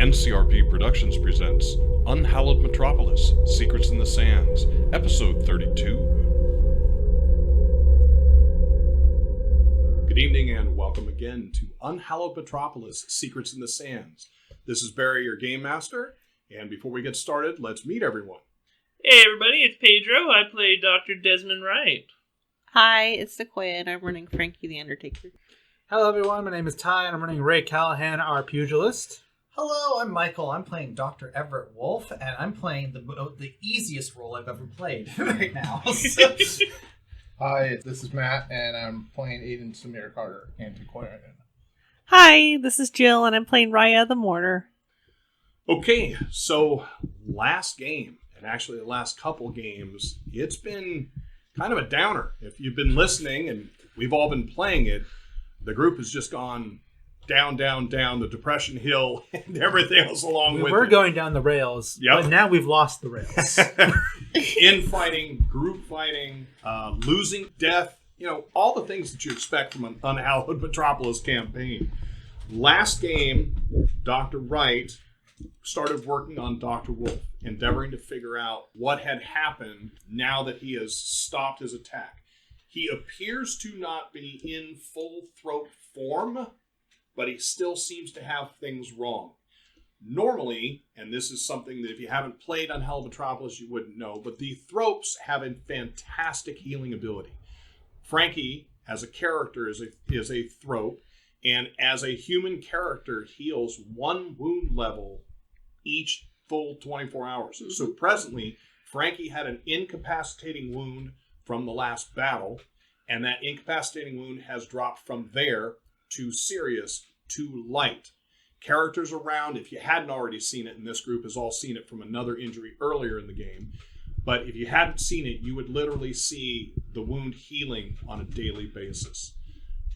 NCRP Productions presents Unhallowed Metropolis, Secrets in the Sands, Episode 32. Good evening and welcome again to Unhallowed Metropolis, Secrets in the Sands. This is Barry, your Game Master, and before we get started, let's meet everyone. Hey everybody, it's Pedro. I play Dr. Desmond Wright. Hi, it's Sequoia, and I'm running Frankie the Undertaker. Hello everyone, my name is Ty, and I'm running Ray Callahan, our Pugilist. Hello, I'm Michael. I'm playing Dr. Everett Wolfe, and I'm playing the easiest role I've ever played right now. Hi, this is Matt, and I'm playing Aiden Samir Carter, Antiquarian. Hi, this is Jill, and I'm playing Raya the Mourner. Okay, so last game, and actually the last couple games, it's been kind of a downer. If you've been listening, and we've all been playing it, the group has just gone down, down, down the depression hill and everything else along with it. We're going down the rails, Yep. but now we've lost the rails. Infighting, group fighting, losing, death, all the things that you expect from an Unhallowed Metropolis campaign. Last game, Dr. Wright started working on Dr. Wolfe, endeavoring to figure out what had happened now that he has stopped his attack. He appears to not be in full throat form, but he still seems to have things wrong. Normally, and this is something that if you haven't played Unhallowed Metropolis, you wouldn't know, but the thropes have a fantastic healing ability. Frankie, as a character, is a thrope, and as a human character, heals one wound level each full 24 hours. Mm-hmm. So presently, Frankie had an incapacitating wound from the last battle, and that incapacitating wound has dropped from there to serious to light. Characters around, if you hadn't already seen it, and this group has all seen it from another injury earlier in the game, but if you hadn't seen it, you would literally see the wound healing on a daily basis.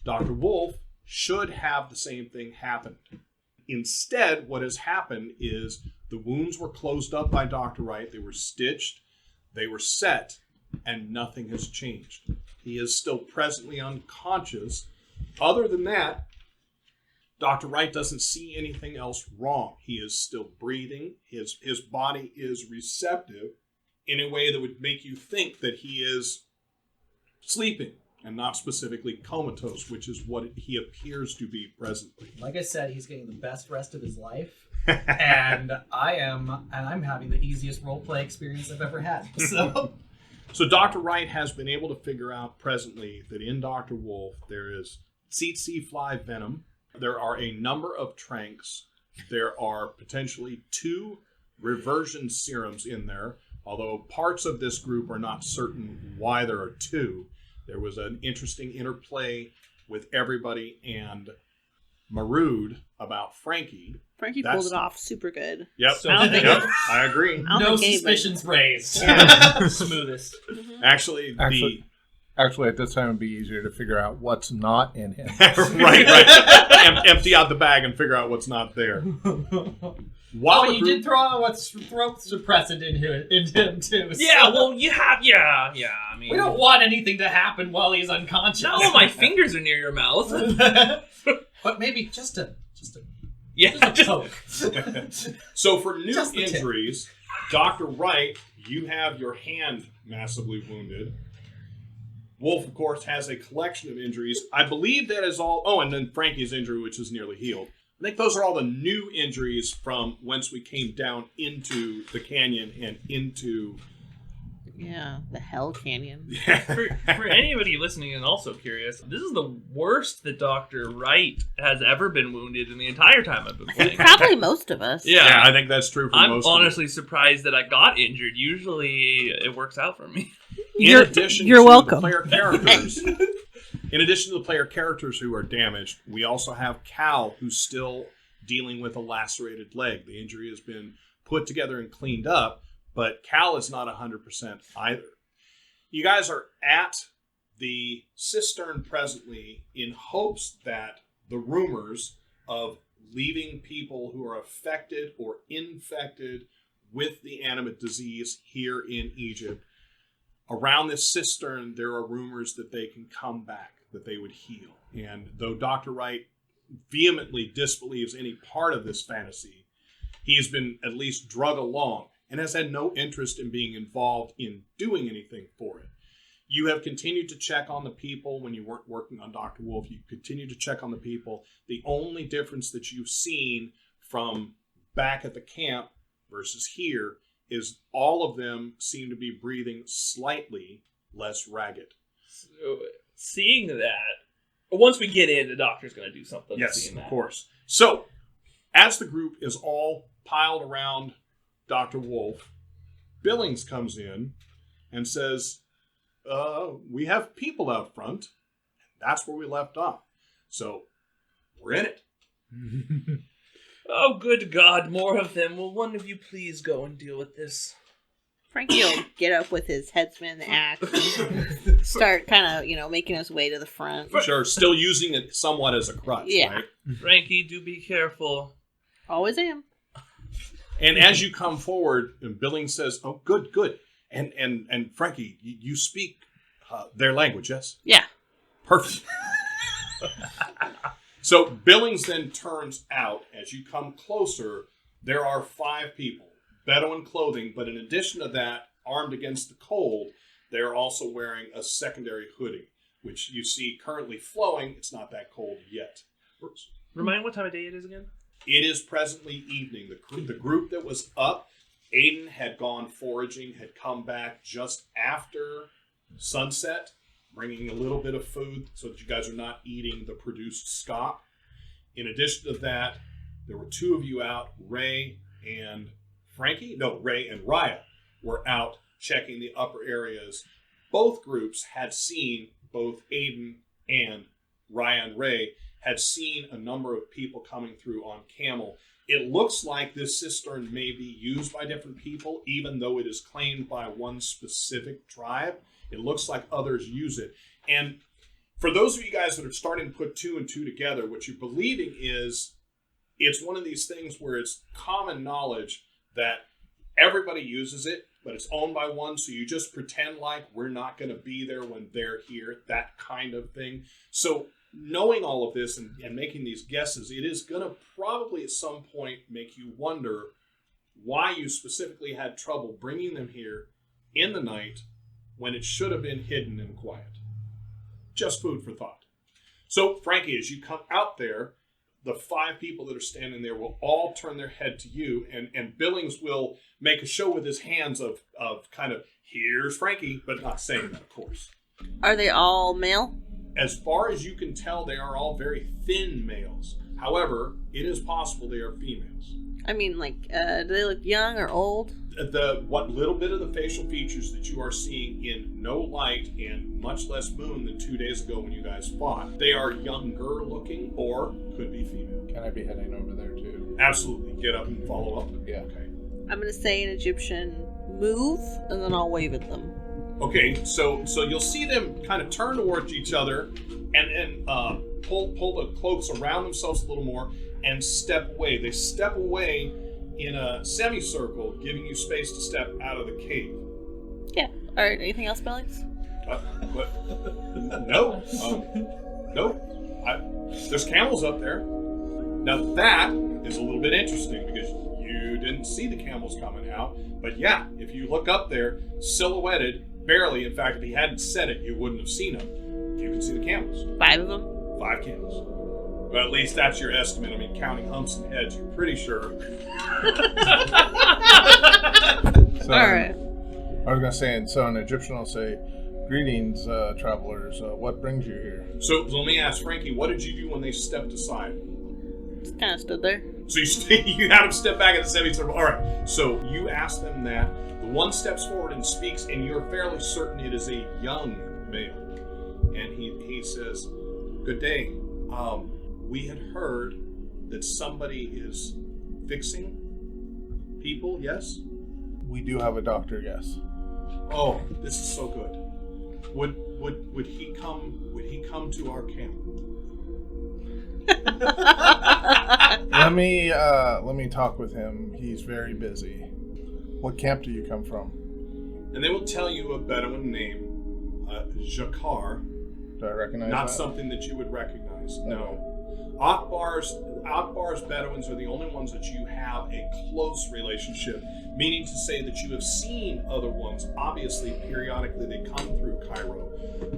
Dr. Wolfe should have the same thing happen. Instead, what has happened is the wounds were closed up by Dr. Wright, they were stitched, they were set, and nothing has changed. He is still presently unconscious. Other than that, Dr. Wright doesn't see anything else wrong. He is still breathing. His body is receptive in a way that would make you think that he is sleeping and not specifically comatose, which is what he appears to be presently. Like I said, he's getting the best rest of his life, and I'm having the easiest roleplay experience I've ever had. So Dr. Wright has been able to figure out presently that in Dr. Wolfe there is tsetse fly venom. There are a number of tranks. There are potentially 2 reversion serums in there, although parts of this group are not certain why there are 2. There was an interesting interplay with everybody and Marood about Frankie. Frankie pulled it off super good. Yep, So I agree. No suspicions raised. Smoothest. Actually, Actually, at this time, it would be easier to figure out what's not in him. right. Empty out the bag and figure out what's not there. While you did throw out what's throat suppressant into him too. Yeah, well, you have, yeah. I mean, We don't want anything to happen while he's unconscious. no, my fingers are near your mouth. But maybe just a poke. So for new Just the tip. injuries, Dr. Wright, you have your hand massively wounded. Wolfe, of course, has a collection of injuries. I believe that is all... Oh, and then Frankie's injury, which is nearly healed. I think those are all the new injuries from whence we came down into the canyon and into... Yeah, the Hell Canyon. For anybody listening and also curious, this is the worst that Dr. Wright has ever been wounded in the entire time I've been playing. Probably most of us. Yeah, I think that's true for I'm most honestly surprised that I got injured. Usually it works out for me. You're welcome. The player characters, in addition to the player characters who are damaged, we also have Cal, who's still dealing with a lacerated leg. The injury has been put together and cleaned up, but Cal is not 100% either. You guys are at the cistern presently in hopes that the rumors of leaving people who are affected or infected with the animate disease here in Egypt. Around this cistern, there are rumors that they can come back, that they would heal. And though Dr. Wright vehemently disbelieves any part of this fantasy, He has been at least drug along and has had no interest in being involved in doing anything for it. You have continued to check on the people when you weren't working on Dr. Wolfe. You continue to check on the people. The only difference that you've seen from back at the camp versus here is all of them seem to be breathing slightly less ragged. So, seeing that, once we get in, the doctor's going to do something. Yes, seeing of that. course. So, as the group is all piled around Dr. Wolfe, Billings comes in and says, we have people out front. That's where we left off. So, we're in it. Oh, good God, more of them. Will one of you please go and deal with this? Frankie will get up with his headsman axe and start kind of, making his way to the front. Sure, still using it somewhat as a crutch, Yeah. right? Frankie, do be careful. Always am. And as you come forward, and Billings says, "Oh, good. And Frankie, you speak their language, yes? Yeah. Perfect." So Billings then turns out, as you come closer, there are 5 people, Bedouin clothing, but in addition to that, armed against the cold, they are also wearing a secondary hoodie, which you see currently flowing. It's not that cold yet. Remind what time of day it is again? It is presently evening. The group that was up, Aiden had gone foraging, had come back just after sunset, bringing a little bit of food so that you guys are not eating the produced scop. In addition to that, there were 2 of you out, Ray and Raya were out checking the upper areas. Both groups had seen, both Aiden and Raya and Ray had seen a number of people coming through on camel. It looks like this cistern may be used by different people, even though it is claimed by one specific tribe. It looks like others use it. And for those of you guys that are starting to put 2 and 2 together, what you're believing is it's one of these things where it's common knowledge that everybody uses it, but it's owned by one, so you just pretend like we're not going to be there when they're here, that kind of thing. So knowing all of this and making these guesses, it is going to probably at some point make you wonder why you specifically had trouble bringing them here in the night when it should have been hidden and quiet. Just food for thought. So, Frankie, as you come out there, the 5 people that are standing there will all turn their head to you, and Billings will make a show with his hands of kind of, here's Frankie, but not saying that, of course. Are they all male? As far as you can tell, they are all very thin males. However, it is possible they are females. I mean, do they look young or old? What little bit of the facial features that you are seeing in no light and much less moon than 2 days ago when you guys fought, they are younger looking or could be female. Can I be heading over there too? Absolutely. Get up and follow up. Yeah. Okay. I'm going to say in Egyptian, move, and then I'll wave at them. Okay, so you'll see them kind of turn towards each other and pull the cloaks around themselves a little more and step away. They step away in a semicircle, giving you space to step out of the cave. Yeah. All right. Anything else, Billings? No. No. There's camels up there. Now that is a little bit interesting because you didn't see the camels coming out. But yeah, if you look up there, silhouetted, barely. In fact, if he hadn't said it, you wouldn't have seen them. You can see the camels. 5 of them? 5 camels. Well, at least that's your estimate. I mean, counting humps and heads, you're pretty sure. So, All right. I was going to say, and so in Egyptian I'll say, greetings, travelers. What brings you here? So let me ask Frankie, what did you do when they stepped aside? Just kind of stood there. So you had them step back in the semicircle. All right. So you ask them that. The one steps forward and speaks, and you're fairly certain it is a young male. And he says, "Good day. We had heard that somebody is fixing people. Yes. We do have a doctor, yes. Oh, this is so good. Would he come? Would he come to our camp?" Let me talk with him. He's very busy. What camp do you come from? And they will tell you a Bedouin name, Jakar. Do I recognize Not that? something that you would recognize. No. Akbar's Bedouins are the only ones that you have a close relationship, meaning to say that you have seen other ones. Obviously, periodically they come through Cairo,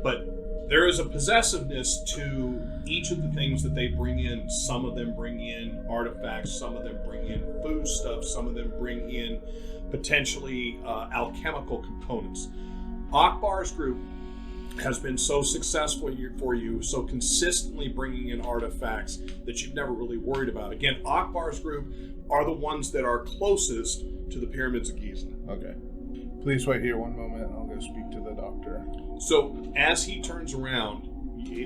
but there is a possessiveness to each of the things that they bring in. Some of them bring in artifacts, some of them bring in food stuff, some of them bring in potentially alchemical components. Akbar's group has been so successful for you, so consistently bringing in artifacts that you've never really worried about. Again, Akbar's group are the ones that are closest to the pyramids of Giza. Okay. Please wait here one moment. I'll go speak to the doctor. So as he turns around,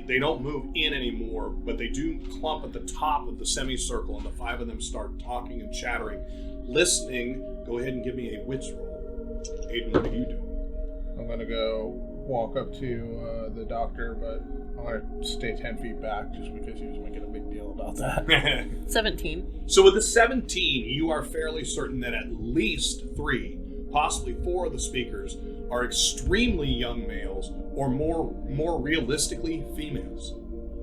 they don't move in anymore, but they do clump at the top of the semicircle, and the five of them start talking and chattering, listening. Go ahead and give me a wits roll. Aiden, what are you doing? I'm going to go walk up to the doctor, but I'm going to stay 10 feet back just because he was making a big deal about that. 17. So with the 17, you are fairly certain that at least 3, possibly 4 of the speakers are extremely young males, or more realistically, females.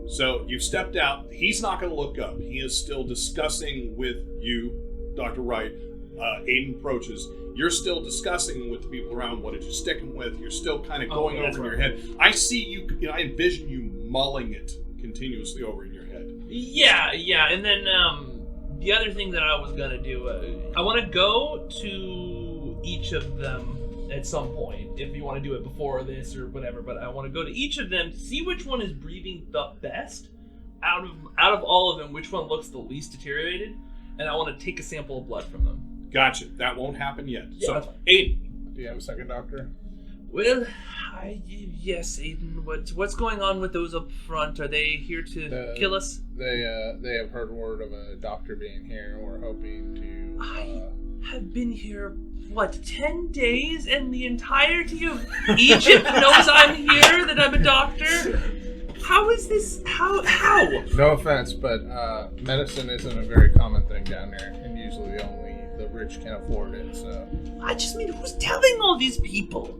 So you've stepped out. He's not going to look up. He is still discussing with you, Dr. Wright. Aiden approaches. You're still discussing with the people around. What did you stick him with? You're still kind of going over in your head. I see you. I envision you mulling it continuously over in your head. Yeah. And then the other thing that I was gonna do, I want to go to each of them at some point. If you want to do it before this or whatever, but I want to go to each of them to see which one is breathing the best out of all of them. Which one looks the least deteriorated, and I want to take a sample of blood from them. Gotcha. That won't happen yet. Yeah, So, Aiden. Do you have a second doctor? Well, yes, Aiden. What's going on with those up front? Are they here to kill us? They have heard word of a doctor being here, and we're hoping to. I have been here, 10 days, and the entirety of Egypt knows I'm here, that I'm a doctor? How is this? How? No offense, but medicine isn't a very common thing down there, and usually only the rich can afford it, so. I just mean, who's telling all these people?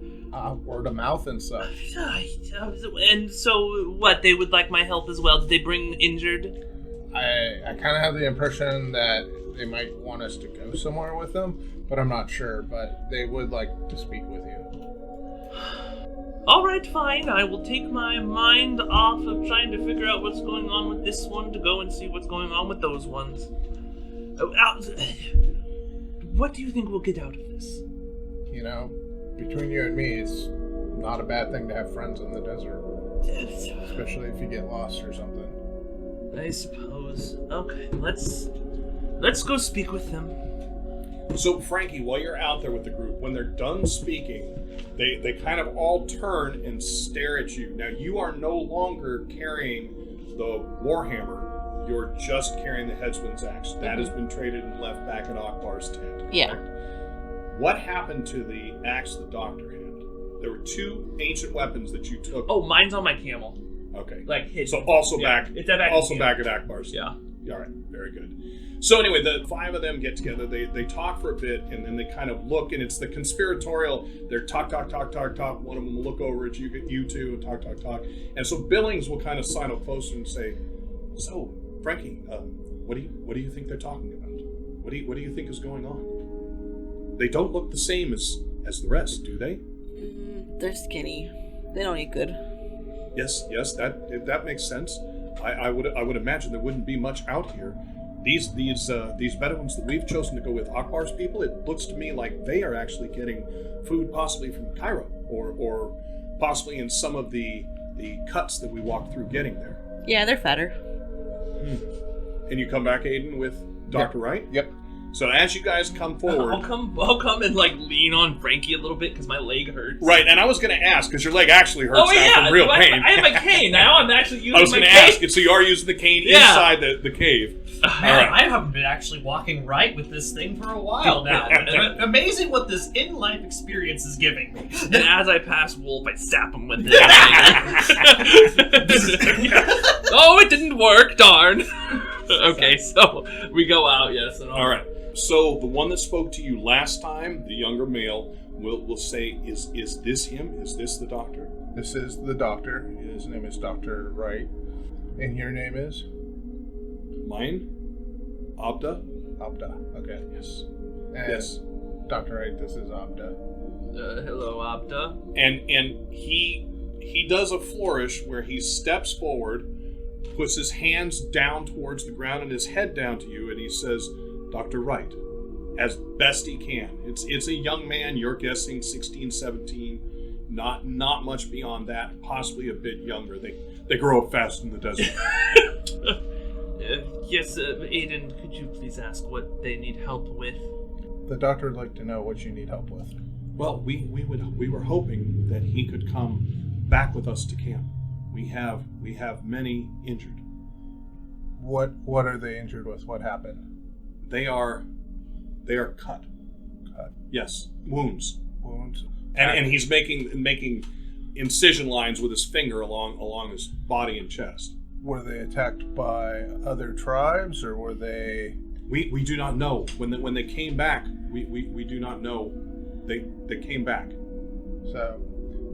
Word of mouth and such. And so, what, they would like my help as well? Did they bring injured? I kind of have the impression that they might want us to go somewhere with them, but I'm not sure, but they would like to speak with you. Alright, fine. I will take my mind off of trying to figure out what's going on with this one to go and see what's going on with those ones. What do you think we'll get out of this? You know, between you and me, it's not a bad thing to have friends in the desert. Especially if you get lost or something. I suppose. Okay, let's go speak with them. So, Frankie, while you're out there with the group, when they're done speaking, they kind of all turn and stare at you. Now, you are no longer carrying the Warhammer. You're just carrying the headsman's axe. That has been traded and left back at Akbar's tent. Yeah. Correct? What happened to the axe the doctor had? There were 2 ancient weapons that you took. Oh, mine's on my camel. Okay. Like hidden. So also Yeah, back. it's back also in back at Akbar's. Yeah. All right. Very good. So anyway, the 5 of them get together. They talk for a bit, and then they kind of look, and it's the conspiratorial. They're talk. One of them will look over at you two, and talk. And so Billings will kind of sidle closer and say, "So, Frankie, what do you think they're talking about? What do you think is going on? They don't look the same as the rest, do they?" They're skinny. They don't eat good. Yes, that makes sense. I would imagine there wouldn't be much out here. These Bedouins that we've chosen to go with, Akbar's people, it looks to me like they are actually getting food possibly from Cairo, or possibly in some of the cuts that we walked through getting there. Yeah, they're fatter. And you come back, Aiden, with Dr. Wright? Yep. So as you guys come forward... I'll come and lean on Frankie a little bit because my leg hurts. Right, and I was going to ask, because your leg actually hurts now from real pain. I have my cane. Now I'm actually using my cane. I was going to ask, and so you are using the cane inside the cave. Man, I haven't been actually walking right with this thing for a while now. Amazing what this in-life experience is giving me. And as I pass Wolfe, I sap him with it. Oh, it didn't work, darn. Okay, so we go out, yes. And all right. So the one that spoke to you last time, the younger male, will say, is this him? Is this the doctor? This is the doctor. His name is Dr. Wright. And your name is? Mine? Abda? Abda. Okay. Yes. And Yes. Dr. Wright, this is Abda. Hello, Abda. And he does a flourish where he steps forward, puts his hands down towards the ground and his head down to you, and he says, Dr. Wright, as best he can. It's a young man, you're guessing 16, 17, not much beyond that, possibly a bit younger. They grow up fast in the desert. Yes, Aiden, could you please ask what they need help with? The doctor would like to know what you need help with. Well, we were hoping that he could come back with us to camp. We have many injured. What are they injured with? What happened? They are cut. Cut. Yes, wounds. Wounds. And he's making incision lines with his finger along his body and chest. Were they attacked by other tribes, or were they? We do not know. When they came back, we do not know. They came back. So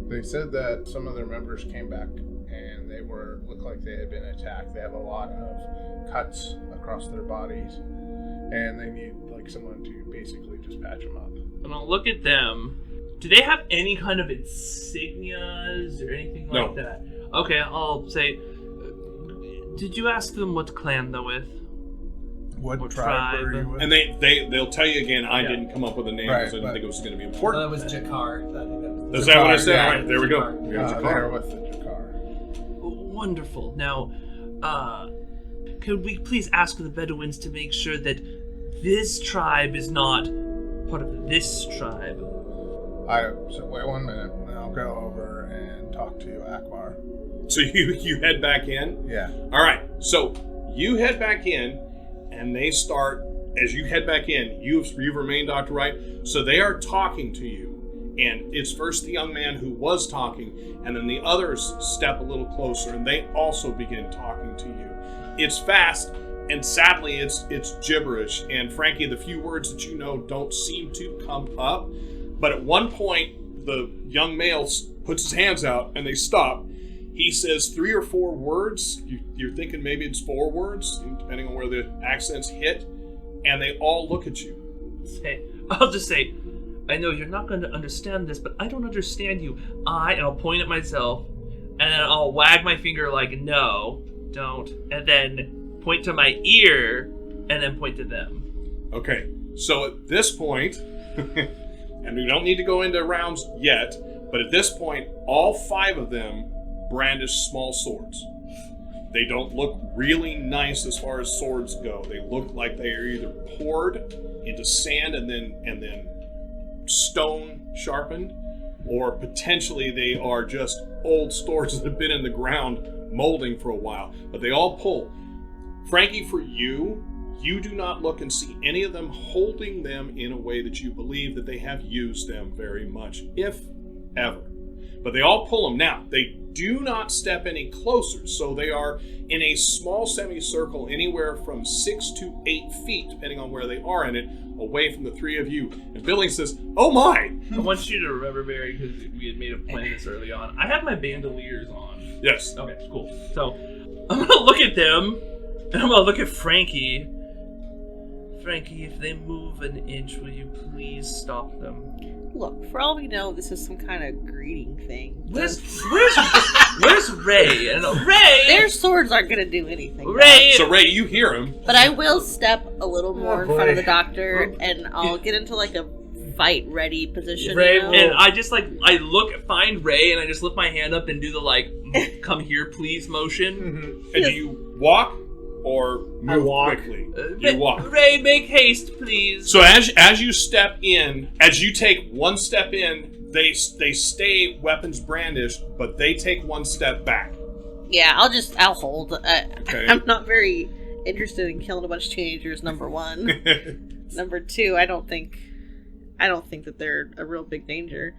they said that some of their members came back and they looked like they had been attacked. They have a lot of cuts across their bodies, and they need like someone to basically just patch them up. And I'll look at them. Do they have any kind of insignias or anything like No. that? Okay, I'll say, did you ask them what clan they're with? What What tribe tribe? were you with? And they'll tell you again. I didn't come up with a name Right, because I didn't but- think it was going to be That important. was Jakar. I think that was Is that what I Jakar, said? yeah. All right, there we go. Jakar. We got They're Jakar. with the Jakar. Wonderful. Now, could we please ask the Bedouins to make sure that this tribe is not part of this tribe? So wait 1 minute, and I'll go over and talk to Akbar. So you head back in. Yeah. All right. So you head back in, and they start. As you head back in, you've remained Dr. Wright. So they are talking to you, and it's first the young man who was talking, and then the others step a little closer, and they also begin talking to you. It's fast, and sadly, it's gibberish. And Frankie, the few words that you know don't seem to come up. But at one point, the young male puts his hands out, and they stop. He says 3 or 4 words. You're thinking maybe it's 4 words, depending on where the accents hit. And they all look at you. I'll just say, I know you're not going to understand this, but I don't understand you. And I'll point at myself, and then I'll wag my finger like, no, don't, and then point to my ear, and then point to them. Okay, so at this point, and we don't need to go into rounds yet, but at this point, all 5 of them brandish small swords. They don't look really nice as far as swords go. They look like they are either poured into sand and then stone sharpened, or potentially they are just old swords that have been in the ground molding for a while. But they all pull. Frankie, for you do not look and see any of them holding them in a way that you believe that they have used them very much, if ever. But they all pull them. Now, they do not step any closer, so they are in a small semicircle anywhere from 6 to 8 feet, depending on where they are in it, away from the 3 of you. And Billy says, "Oh my!" I want you to remember, Barry, because we had made a plan this early on. I have my bandoliers on. Yes. Okay, cool. So, I'm going to look at them, and I'm going to look at Frankie. Frankie, if they move an inch, will you please stop them? Look, for all we know, this is some kind of greeting thing. Where's Ray? And Ray! Their swords aren't going to do anything. Ray! So Ray, you hear him. But I will step a little more in front of the doctor, Oh. and I'll get into like a fight-ready position. Ray, you know? and I just find Ray, and I just lift my hand up and do the come here please motion. And do you walk or move quickly? You walk. Ray, make haste, please. So as you step in, as you take one step in, they stay weapons brandished, but they take one step back. Yeah, I'll hold. Okay. I'm not very interested in killing a bunch of teenagers. Number 1. Number 2, I don't think that they're a real big danger.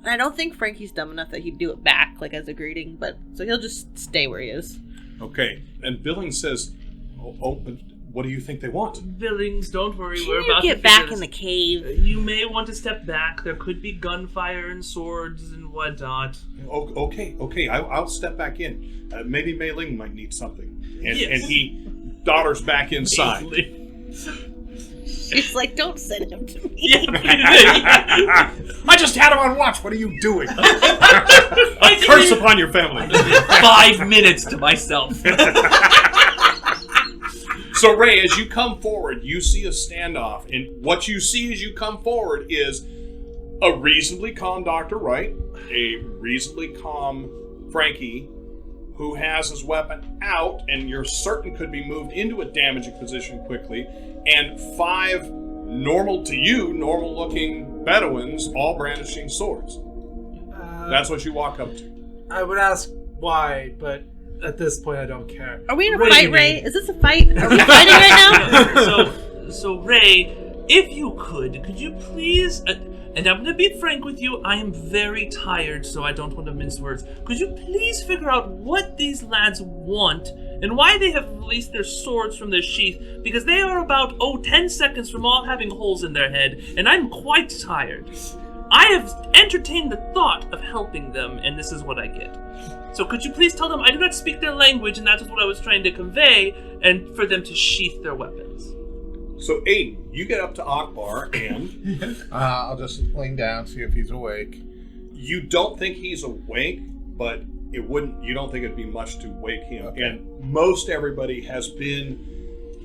I don't think Frankie's dumb enough that he'd do it back, like as a greeting. But so he'll just stay where he is. Okay. And Billings says, "Oh, what do you think they want?" Billings, don't worry. Can We're you about get to back figure in the this- cave? You may want to step back. There could be gunfire and swords and whatnot. Okay. I'll step back in. Maybe Mei Ling might need something. And Yes. he daughter's back inside. She's like, don't send him to me. Yeah. I just had him on watch. What are you doing? Curse upon your family. 5 minutes to myself. So, Ray, as you come forward, you see a standoff. And what you see as you come forward is a reasonably calm Dr. Wright, a reasonably calm Frankie, who has his weapon out, and you're certain could be moved into a damaging position quickly, and 5 normal-looking Bedouins, all brandishing swords. That's what you walk up to. I would ask why, but at this point I don't care. Are we in a What do you fight, Ray? mean? Is this a fight? Are we fighting right now? So Ray, if you could you please, and I'm gonna be frank with you, I am very tired, so I don't want to mince words. Could you please figure out what these lads want and why they have released their swords from their sheath? Because they are about 10 seconds from all having holes in their head, and I'm quite tired. I have entertained the thought of helping them, and this is what I get. So could you please tell them I do not speak their language, and that is what I was trying to convey, and for them to sheath their weapons. So, Aiden, you get up to Akbar, and I'll just lean down, see if he's awake. you don't think he's awake, but you don't think it'd be much to wake him. Okay. And most everybody has been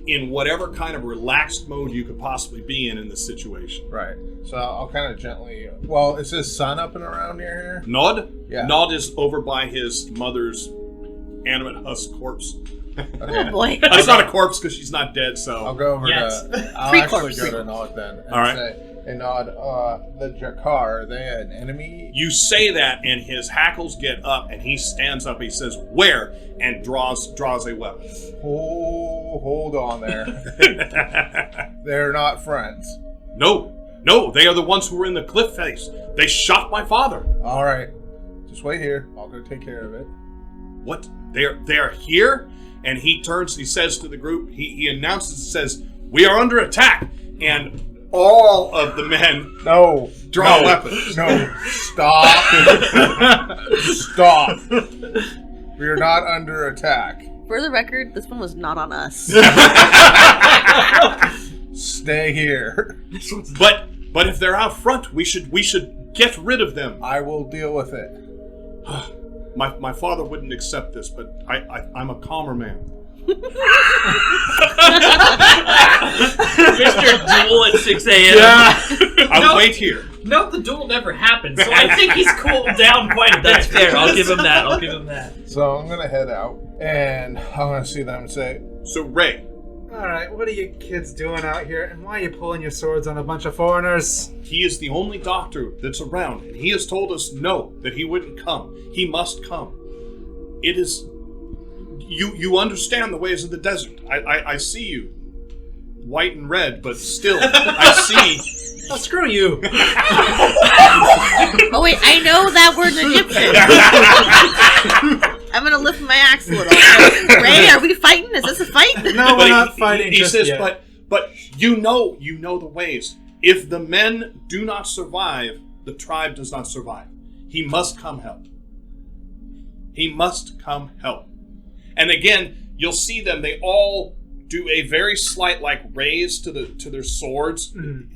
in whatever kind of relaxed mode you could possibly be in this situation. Right. So I'll kind of gently... Well, is his son up and around near here? Nod? Yeah. Nod is over by his mother's animate husk corpse. Oh boy. It's not a corpse because she's not dead, so... I'll go over Yes. to... I'll Pre-corpse. actually go to Nod then and All right. say, hey Nod, the Jakar, are they an enemy? You say that, and his hackles get up, and he stands up. He says, "Where?" and draws a weapon. Oh, hold on there. They're not friends. No, they are the ones who were in the cliff face. They shot my father. All right. Just wait here. I'll go take care of it. What? They are here? And he turns. He says to the group. He announces. Says, "We are under attack." And all of the men No. draw no, weapons. No. Stop. Stop. We are not under attack. For the record, this one was not on us. Stay here. But if they're out front, we should get rid of them. I will deal with it. My father wouldn't accept this, but I'm a calmer man. Mr. Duel at 6 a.m. I'll No. wait here. Note the duel never happened, so I think he's cooled down quite a bit. That's fair. I'll give him that. So I'm going to head out, and I'm going to see them and say, So Ray, Alright, what are you kids doing out here? And why are you pulling your swords on a bunch of foreigners? he is the only doctor that's around, and he has told us no, that he wouldn't come. He must come. It is... You understand the ways of the desert. I see you. White and red, but still, I see... Oh, screw you! Oh wait, I know that word in Egyptian. I'm gonna lift my axe a little. Ray, are we fighting? Is this a fight? No, we're not fighting He just says, yet. but you know the ways. If the men do not survive, the tribe does not survive. He must come help. He must come help. And again, you'll see them. They all do a very slight raise to their swords. Mm.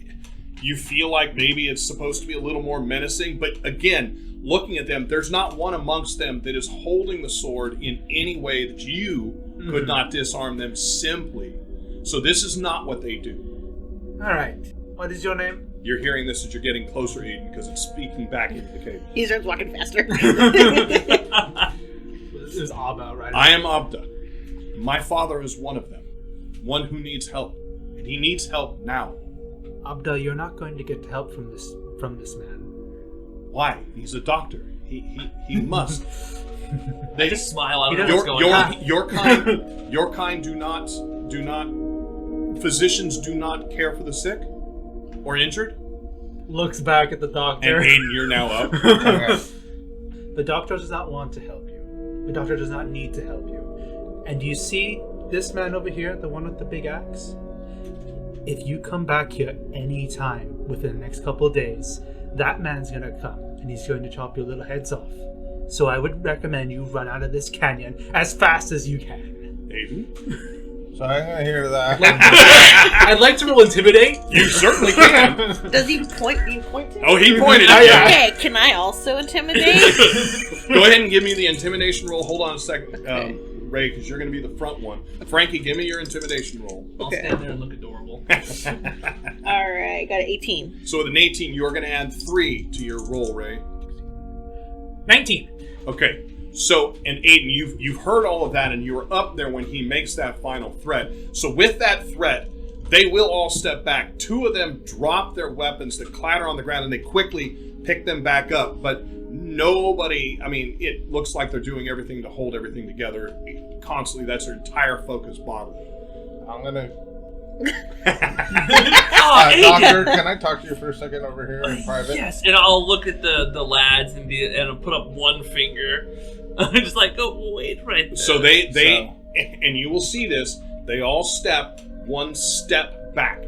You feel like maybe it's supposed to be a little more menacing, but again, looking at them, there's not one amongst them that is holding the sword in any way that you could not disarm them simply. So this is not what they do. Alright, what is your name? You're hearing this as you're getting closer, Eden, because it's speaking back into the cave. He starts walking faster. It was Abba, right? I am Abda. My father is one of them. One who needs help. And he needs help now. Abda, you're not going to get help from this man. Why? He's a doctor. He must. I just smile. I don't know Your, what's going on. your kind do not physicians do not care for the sick or injured. Looks back at the doctor. And Aiden, you're now up. The doctor does not want to help you. The doctor does not need to help you. And you see this man over here, the one with the big axe? If you come back here any time within the next couple of days, that man's gonna come and he's going to chop your little heads off. So I would recommend you run out of this canyon as fast as you can. Aiden, So I'm gonna hear that. I'd like to roll intimidate. You certainly can. Does he point? Do you point to? Oh, he pointed Oh, at yeah. you. Okay, can I also intimidate? Go ahead and give me the intimidation roll. Hold on a second, Okay. Ray, because you're going to be the front one. Frankie, give me your intimidation roll. I'll stand there and look adorable. All right, got an 18. So with an 18, you're going to add 3 to your roll, Ray. 19. Okay. So, and Aiden, you've heard all of that, and you were up there when he makes that final threat. So with that threat, they will all step back. 2 of them drop their weapons that clatter on the ground, and they quickly pick them back up. But nobody, I mean, it looks like they're doing everything to hold everything together constantly. That's their entire focus bodily. I'm gonna. Aiden! Doctor, can I talk to you for a second over here in private? Yes, and I'll look at the lads and I'll put up one finger. I'm just like, oh, wait right there. So they and you will see this, they all step 1 step back.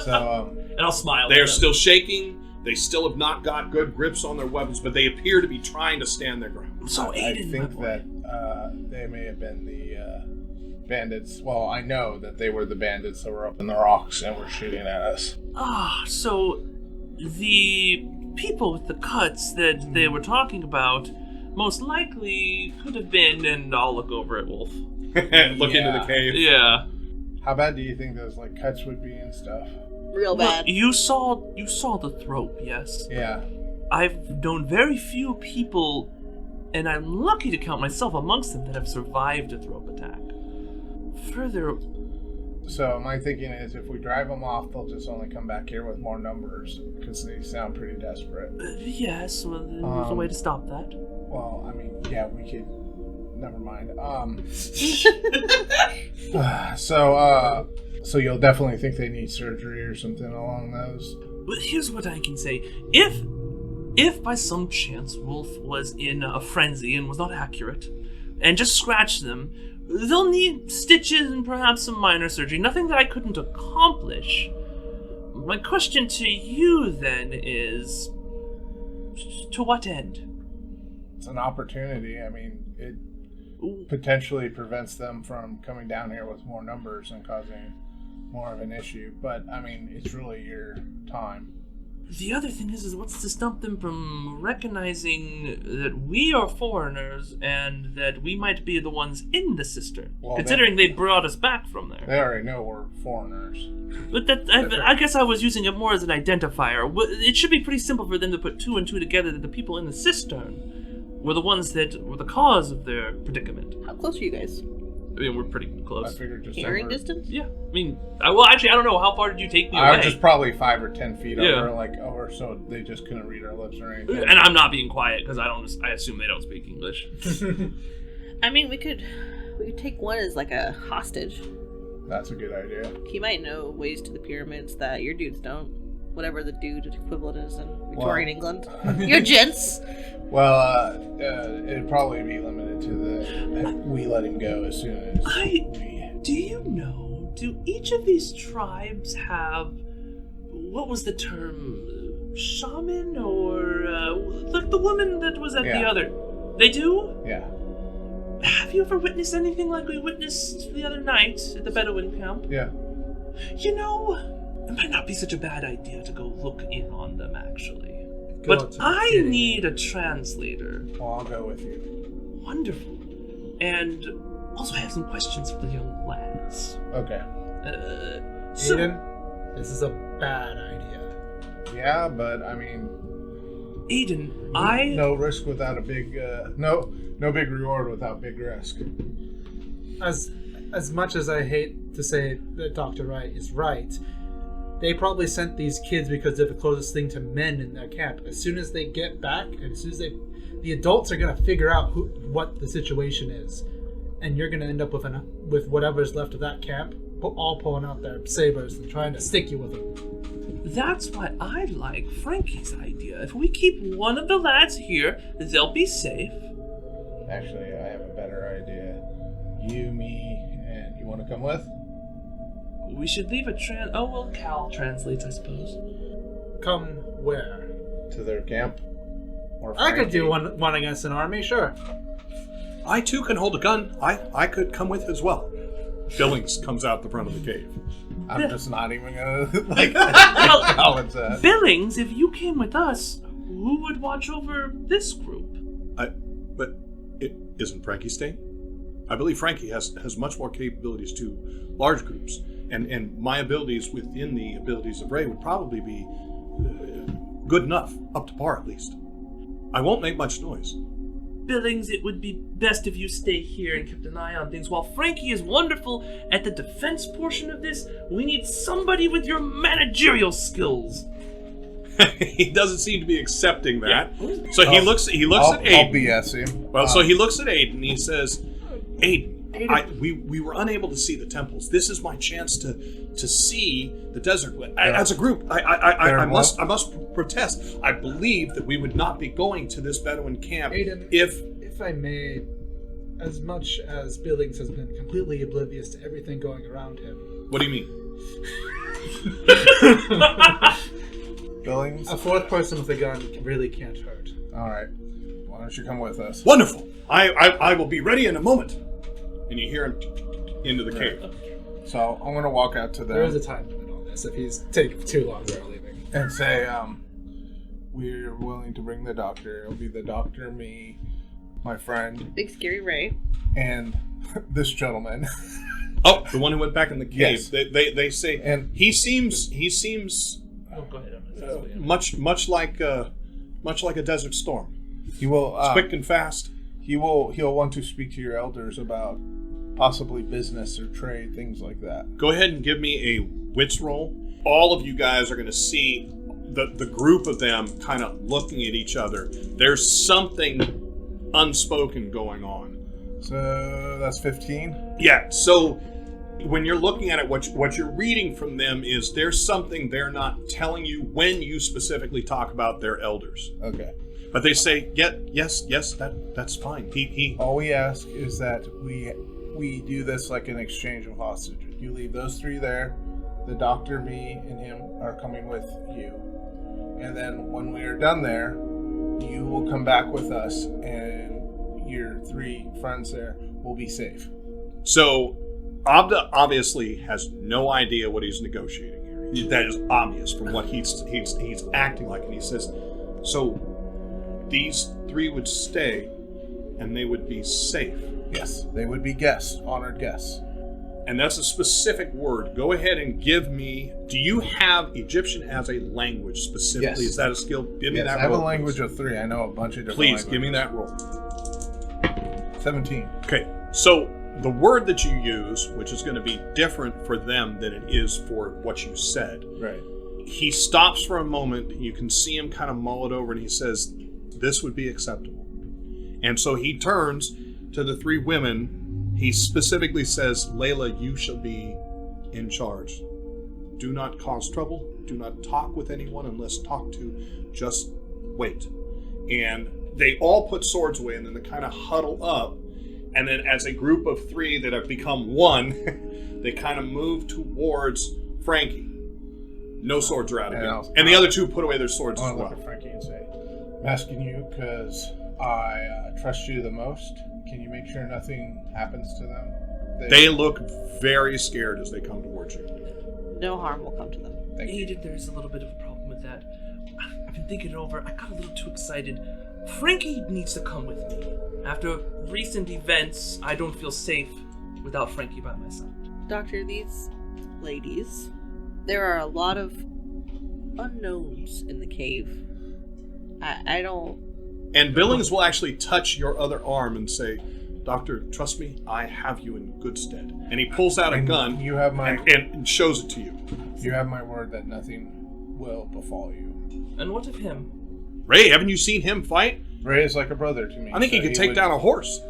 So, and I'll smile. They at are them. still shaking. They still have not got good grips on their weapons, but they appear to be trying to stand their ground. So I Aiden, think my boy. that they may have been the bandits. Well, I know that they were the bandits that were up in the rocks and were shooting at us. So the people with the cuts that they were talking about most likely could have been, and I'll look over at Wolfe. Look into the cave. Yeah. How bad do you think those like cuts would be and stuff? Real Well, bad. you saw the throat, yes. Yeah. I've known very few people, and I'm lucky to count myself amongst them, that have survived a throat attack. Further, So my thinking is, if we drive them off, they'll just only come back here with more numbers because they sound pretty desperate. yes, well, there's a way to stop that. Well, I mean, yeah, we could. Never mind. So you'll definitely think they need surgery or something along those. Well, here's what I can say. If by some chance Wolfe was in a frenzy and was not accurate, and just scratched them, they'll need stitches and perhaps some minor surgery. Nothing that I couldn't accomplish. My question to you then is, to what end? It's an opportunity. I mean, it potentially prevents them from coming down here with more numbers and causing more of an issue. But, I mean, it's really your time. The other thing is what's to stop them from recognizing that we are foreigners and that we might be the ones in the cistern, Well, considering they brought us back from there. They already know we're foreigners. But I guess I was using it more as an identifier. It should be pretty simple for them to put 2 and 2 together that the people in the cistern were the ones that were the cause of their predicament. How close are you guys? I mean, we're pretty I close. figured just Hearing over. distance? Yeah, I mean, well, actually, I don't know. How far did you take me I away? was just probably 5 or 10 feet Yeah. over, over, so they just couldn't read our lips or anything. And I'm not being quiet because I assume they don't speak English. I mean, we could take one as like a hostage. That's a good idea. He might know ways to the pyramids that your dudes don't. Whatever the dude equivalent is in Victorian England. Your gents. Well, it'd probably be limited to we let him go as soon as we... Do you know, do each of these tribes have, what was the term, shaman or, the woman that was at the Yeah. other, they do? Yeah. Have you ever witnessed anything like we witnessed the other night at the Bedouin camp? Yeah. You know, it might not be such a bad idea to go look in on them, actually. God, But you're I kidding. need a translator. Well, I'll go with you. Wonderful. And also I have some questions for the young lads. Okay. So, Aiden, this is a bad idea. Yeah, but I mean, Aiden, no risk without a big no big reward without big risk. As much as I hate to say that Dr. Wright is right, they probably sent these kids because they're the closest thing to men in their camp. As soon as they get back, and as soon as the adults are gonna figure out what the situation is, and you're gonna end up with whatever's left of that camp, all pulling out their sabers and trying to stick you with them. that's why I like Frankie's idea. If we keep one of the lads here, they'll be safe. Actually, I have a better idea. You, me, and you want to come with? We should leave a Cal translates, I suppose. Come where? To their camp? Or I could do Frankie? one against an army, sure. I too can hold a gun. I could come with as well. Billings comes out the front of the cave. I'm just not even gonna Well, acknowledge that. Billings, if you came with us, who would watch over this group? But it isn't Frankie staying? I believe Frankie has much more capabilities to large groups, and my abilities within the abilities of Ray would probably be good enough, up to par at least. I won't make much noise. Billings, it would be best if you stay here and kept an eye on things. While Frankie is wonderful at the defense portion of this, we need somebody with your managerial skills. He doesn't seem to be accepting that. So he looks at Aiden. I'll BS him. Well, so he looks at Aiden and he says, Aiden, we were unable to see the temples. This is my chance to see the desert. As a group, I must protest. I believe that we would not be going to this Bedouin camp Aiden, if I may, as much as Billings has been completely oblivious to everything going around him. What do you mean? Billings? A fourth person with a gun really can't hurt. Alright. Why don't you come with us? Wonderful. I will be ready in a moment. And you hear him into the cave. So I'm gonna walk out to them. There is a time limit on this. If he's taking too long, we're leaving. And say, we're willing to bring the doctor. It'll be the doctor, me, my friend, Big scary Ray. and this gentleman. Oh, the one who went back in the cave. Yes. They say, And he seems Oh, go ahead. much like a desert storm. he will Quick and fast. he'll want to speak to your elders about possibly business or trade, things like that. Go ahead and give me a wits roll. All of you guys are going to see the group of them kind of looking at each other. There's something unspoken going on. So that's 15. Yeah, so when you're looking at it, what you're reading from them is there's something they're not telling you when you specifically talk about their elders. Okay. But they say, yes, that's fine. He All we ask is that we do this like an exchange of hostages. You leave those three there. The doctor, me, and him are coming with you. And then when we are done there, you will come back with us, and your three friends there will be safe. So Abda obviously has no idea what he's negotiating here. That is obvious from what he's acting like, and he says, so these three would stay, and they would be safe. Yes, they would be guests, honored guests. And that's a specific word. Go ahead and give me. Do you have Egyptian as a language specifically? Yes. Is that a skill? Give me Yes, that I have roll, a language please. of 3. I know a bunch of different Please languages. give me that roll. 17. Okay, so the word that you use, which is going to be different for them than it is for what you said. Right. He stops for a moment. You can see him kind of mull it over, and he says, "This would be acceptable." And so he turns to the three women. He specifically says, "Layla, you shall be in charge. Do not cause trouble. Do not talk with anyone unless talked to. Just wait." And they all put swords away, and then they kind of huddle up. And then as a group of three that have become one, they kind of move towards Frankie. No swords are out again. And the other two put away their swords I as want to look well. at Frankie and say, I'm asking you because I trust you the most. Can you make sure nothing happens to them? They look very scared as they come towards you. No harm will come to them. Thank you. Aiden, there's a little bit of a problem with that. I've been thinking it over. I got a little too excited. Frankie needs to come with me. After recent events, I don't feel safe without Frankie by my side. Doctor, these ladies, there are a lot of unknowns in the cave. I don't... And Billings will actually touch your other arm and say, "Doctor, trust me, I have you in good stead." And he pulls out a And gun You have my and shows it to you. you have my word that nothing will befall you. And what of him? Ray, haven't you seen him fight? Ray is like a brother to me. I think so he could take would- down a horse.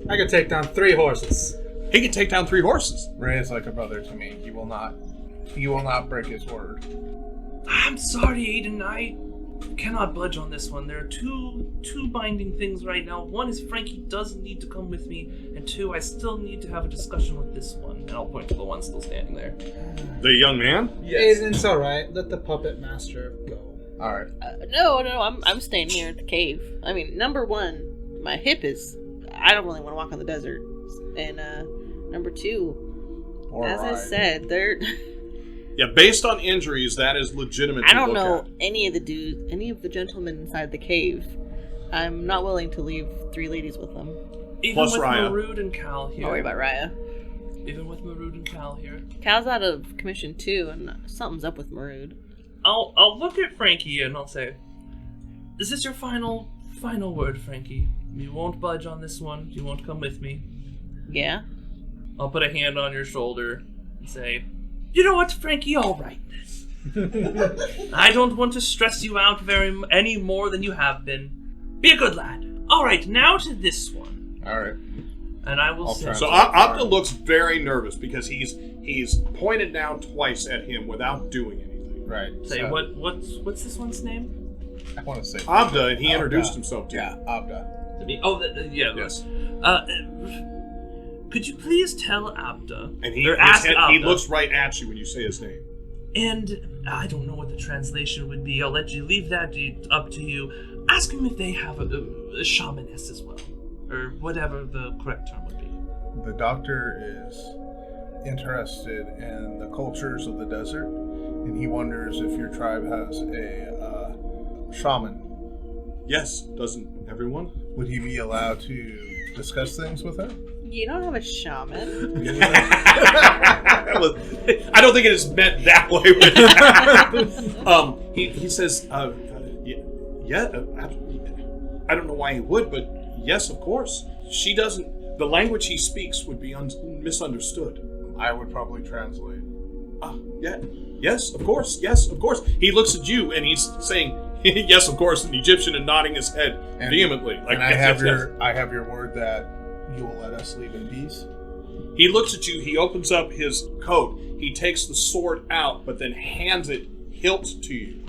I could take down 3 horses. He could take down 3 horses. Ray is like a brother to me. He will not break his word. I'm sorry, Aiden. I cannot budge on this one. There are two binding things right now. One is Frankie does need to come with me, and 2, I still need to have a discussion with this one. And I'll point to the one still standing there. The young man? Aiden, it's alright. Let the puppet master go. All right. No, I'm staying here at the cave. I mean, number one, my hip is... I don't really want to walk on the desert. And Number 2, Or as I ride. said, they're. Yeah, based on injuries, that is legitimate. I to don't look know at. any of the gentlemen inside the cave. I'm not willing to leave 3 ladies with them. Even Plus with Raya. Marud and Cal here. Don't worry about Raya. Even with Marud and Cal here. Cal's out of commission too, and something's up with Marud. I'll look at Frankie and I'll say, "Is this your final word, Frankie? You won't budge on this one. You won't come with me." Yeah? I'll put a hand on your shoulder and say, "You know what, Frankie? I'll write this. I don't want to stress you out any more than you have been. Be a good lad. All right, now to this one." All right. And I will I'll say, try. So Opta looks very nervous because he's pointed now twice at him without doing anything. Right. say so what's this one's name? I want to say Abda, and he Abda. introduced himself to Yeah, you. Abda. To me? Oh, yeah. Yes. Could you please tell Abda? And he or ask he Abda, looks right at you when you say his name. And I don't know what the translation would be. I'll let you leave that up to you. Ask him if they have a shamaness as well, or whatever the correct term would be. The doctor is interested in the cultures of the desert, and he wonders if your tribe has a shaman. Yes, doesn't everyone? Would he be allowed to discuss things with her? You don't have a shaman. I don't think it is meant that way. But, he says, yeah, I don't know why he would, but yes, of course. She doesn't. The language he speaks would be misunderstood. I would probably translate. Yeah, yes, of course, yes, of course. He looks at you and he's saying, yes, of course, in Egyptian and nodding his head vehemently. Like, And I yes, have yes, I have your word that you will let us leave in peace. He looks at you, he opens up his coat, he takes the sword out, but then hands it hilt to you.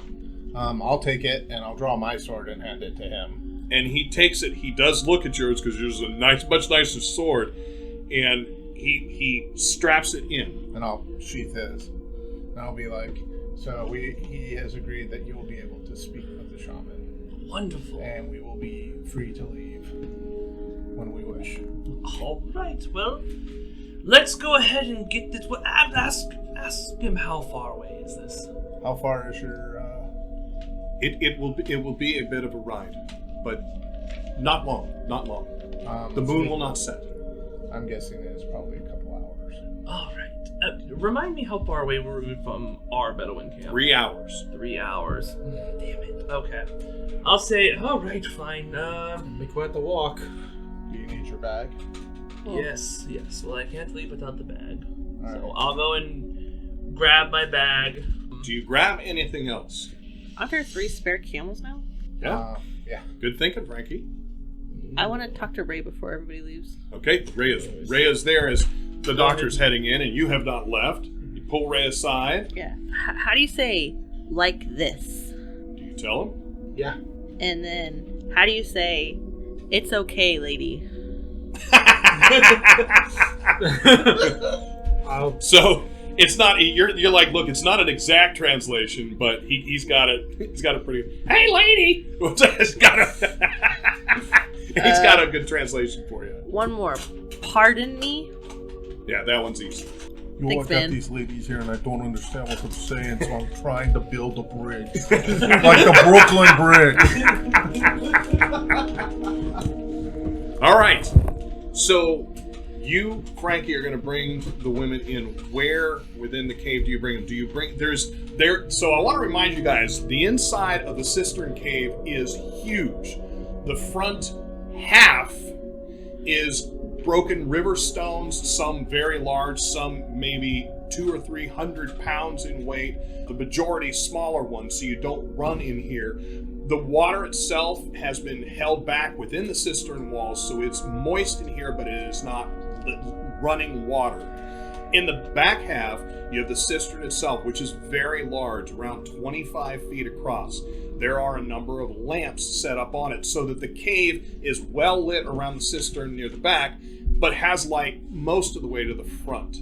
I'll take it and I'll draw my sword and hand it to him. And he takes it, he does look at yours because yours is a much nicer sword, and he straps it in. And I'll sheath his. And I'll be like, so he has agreed that you will be able to speak with the shaman. Wonderful. And we will be free to leave when we wish. All right. Well, let's go ahead and get this. Well, ask him how far away is this? How far is your... It will be a bit of a ride, but not long. The moon will not set. I'm guessing it's probably a couple hours. All right. Remind me how far away were we from our Bedouin camp? 3 hours. 3 hours. Damn it. Okay. I'll say, all right, fine. Be quite the walk. Do you need your bag? Yes. Well, I can't leave without the bag. All So right. I'll go and grab my bag. Do you grab anything else? Aren't there 3 spare camels now? Yeah. Yeah. Good thinking, Frankie. I want to talk to Ray before everybody leaves. Okay, Raya's there as the doctor's heading in, and you have not left. You pull Ray aside. Yeah. How do you say, like this? Do you tell him? Yeah. And then, how do you say, it's okay, lady? So it's not. You're like, look, it's not an exact translation, but he's got it. He's got a pretty. Hey, lady. He's got a good translation for you. One more. Pardon me? Yeah, that one's easy. You Thanks, look Ben. at these ladies here and I don't understand what they're saying, so I'm trying to build a bridge. Like the Brooklyn Bridge. All right. So you, Frankie, are going to bring the women in. Where within the cave do you bring them? Do you bring So I want to remind you guys, the inside of the cistern cave is huge. The front half is broken river stones, some very large, some maybe 200 or 300 pounds in weight. The majority smaller ones, so you don't run in here. The water itself has been held back within the cistern walls, so it's moist in here, but it is not running water. In the back half, you have the cistern itself, which is very large, around 25 feet across. There are a number of lamps set up on it so that the cave is well lit around the cistern near the back, but has light most of the way to the front.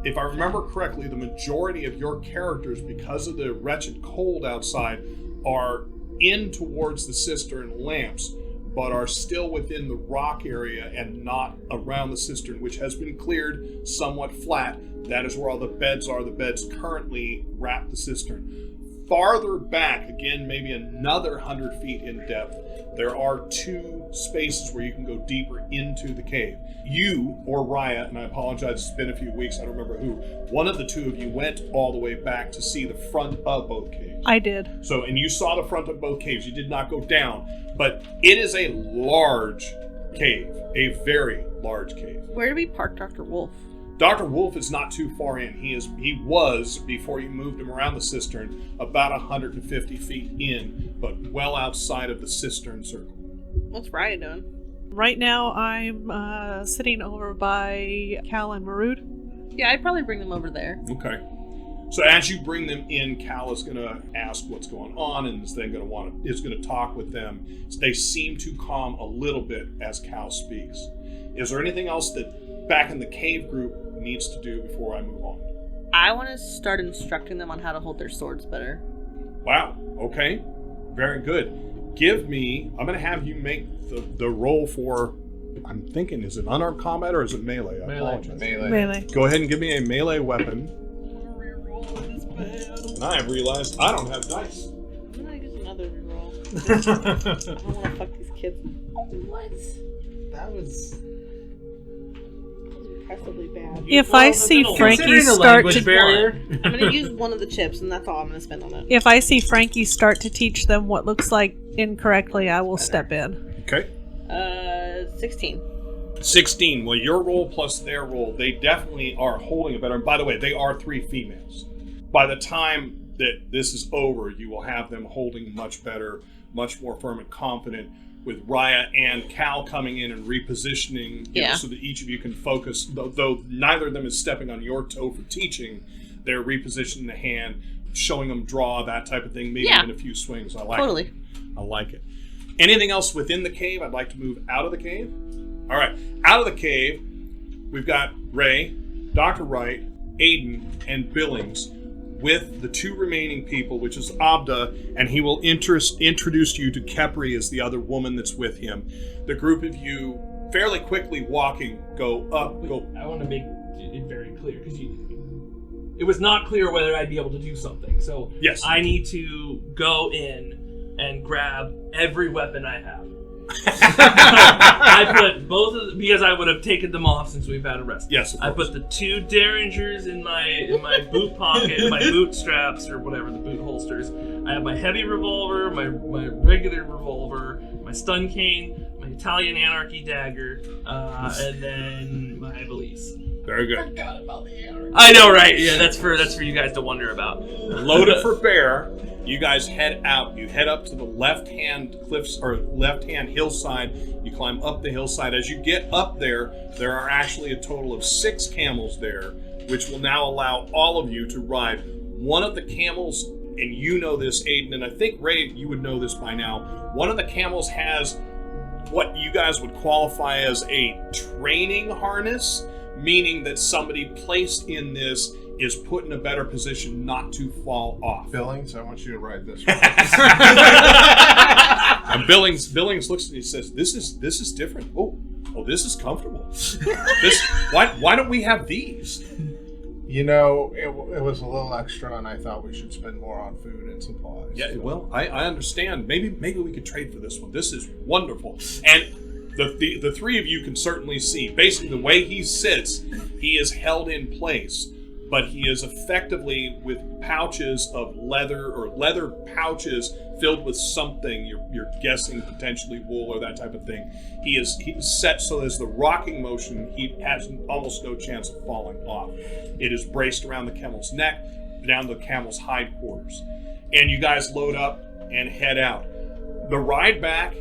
If I remember correctly, the majority of your characters, because of the wretched cold outside, are in towards the cistern lamps. but are still within the rock area and not around the cistern, which has been cleared somewhat flat. That is where all the beds are. The beds currently wrap the cistern. Farther back, again, maybe another 100 feet in depth, there are 2 spaces where you can go deeper into the cave. You, or Raya, and I apologize, it's been a few weeks, I don't remember who, one of the 2 of you went all the way back to see the front of both caves. I did. So, and you saw the front of both caves. You did not go down, but it is a large cave, a very large cave. Where do we park Dr. Wolfe? Dr. Wolfe is not too far in. He was, before you moved him around the cistern, about 150 feet in, but well outside of the cistern circle. What's Raya doing? Right now, I'm sitting over by Cal and Marud. Yeah, I'd probably bring them over there. Okay. So as you bring them in, Cal is going to ask what's going on, and is then going to talk with them. They seem to calm a little bit as Cal speaks. Is there anything else that back in the cave group needs to do before I move on? I want to start instructing them on how to hold their swords better. Wow. Okay. Very good. Give me. I'm going to have you make the roll for. I'm thinking, is it unarmed combat or is it melee? I apologize. Melee. Go ahead and give me a melee weapon. And I have realized I don't have dice. I'm gonna use another reroll. I don't want to fuck these kids. Oh, what? That was Impressively bad. If I see Frankie start to I'm gonna use one of the chips, and that's all I'm gonna spend on it. If I see Frankie start to teach them what looks like incorrectly, I will step in. Okay. 16. 16. Well, your roll plus their roll, they definitely are holding it better. And by the way, they are 3 females. By the time that this is over, you will have them holding much better, much more firm and confident, with Raya and Cal coming in and repositioning, so that each of you can focus. Though neither of them is stepping on your toe for teaching, they're repositioning the hand, showing them draw, that type of thing, maybe even a few swings. I like it. I like it. Anything else within the cave? I'd like to move out of the cave. All right, out of the cave, we've got Ray, Dr. Wright, Aiden, and Billings with the 2 remaining people, which is Abda, and he will introduce you to Kepri as the other woman that's with him. The group of you, fairly quickly walking, go up. I want to make it very clear, because it was not clear whether I'd be able to do something. So yes. I need to go in and grab every weapon I have. I put both of them, because I would have taken them off since we've had a rest. Yes, of I course. put the 2 derringers in my boot pocket, my boot straps, or whatever, the boot holsters. I have my heavy revolver, my regular revolver, my stun cane, my Italian anarchy dagger, and then my valise. Very good. forgot about the anarchy. I know, right? Yeah, that's for you guys to wonder about. Loaded for bear. You guys head out. You head up to the left-hand cliffs or left-hand hillside. You climb up the hillside. As you get up there are actually a total of 6 camels there, which will now allow all of you to ride. One of the camels, and you know this, Aiden, and I think Ray, you would know this by now. One of the camels has what you guys would qualify as a training harness, meaning that somebody placed in this is put in a better position not to fall off. Billings, I want you to ride this one. And Billings looks and he says, "This is different. Oh, this is comfortable. Why don't we have these?" You know, it was a little extra, and I thought we should spend more on food and supplies. Yeah, well, I understand. Maybe we could trade for this one. This is wonderful. And the 3 of you can certainly see, basically the way he sits, he is held in place. But he is effectively with pouches of leather or leather pouches filled with something. You're guessing potentially wool or that type of thing. He's set so as the rocking motion, he has almost no chance of falling off. It is braced around the camel's neck, down the camel's hindquarters. And you guys load up and head out. The ride back,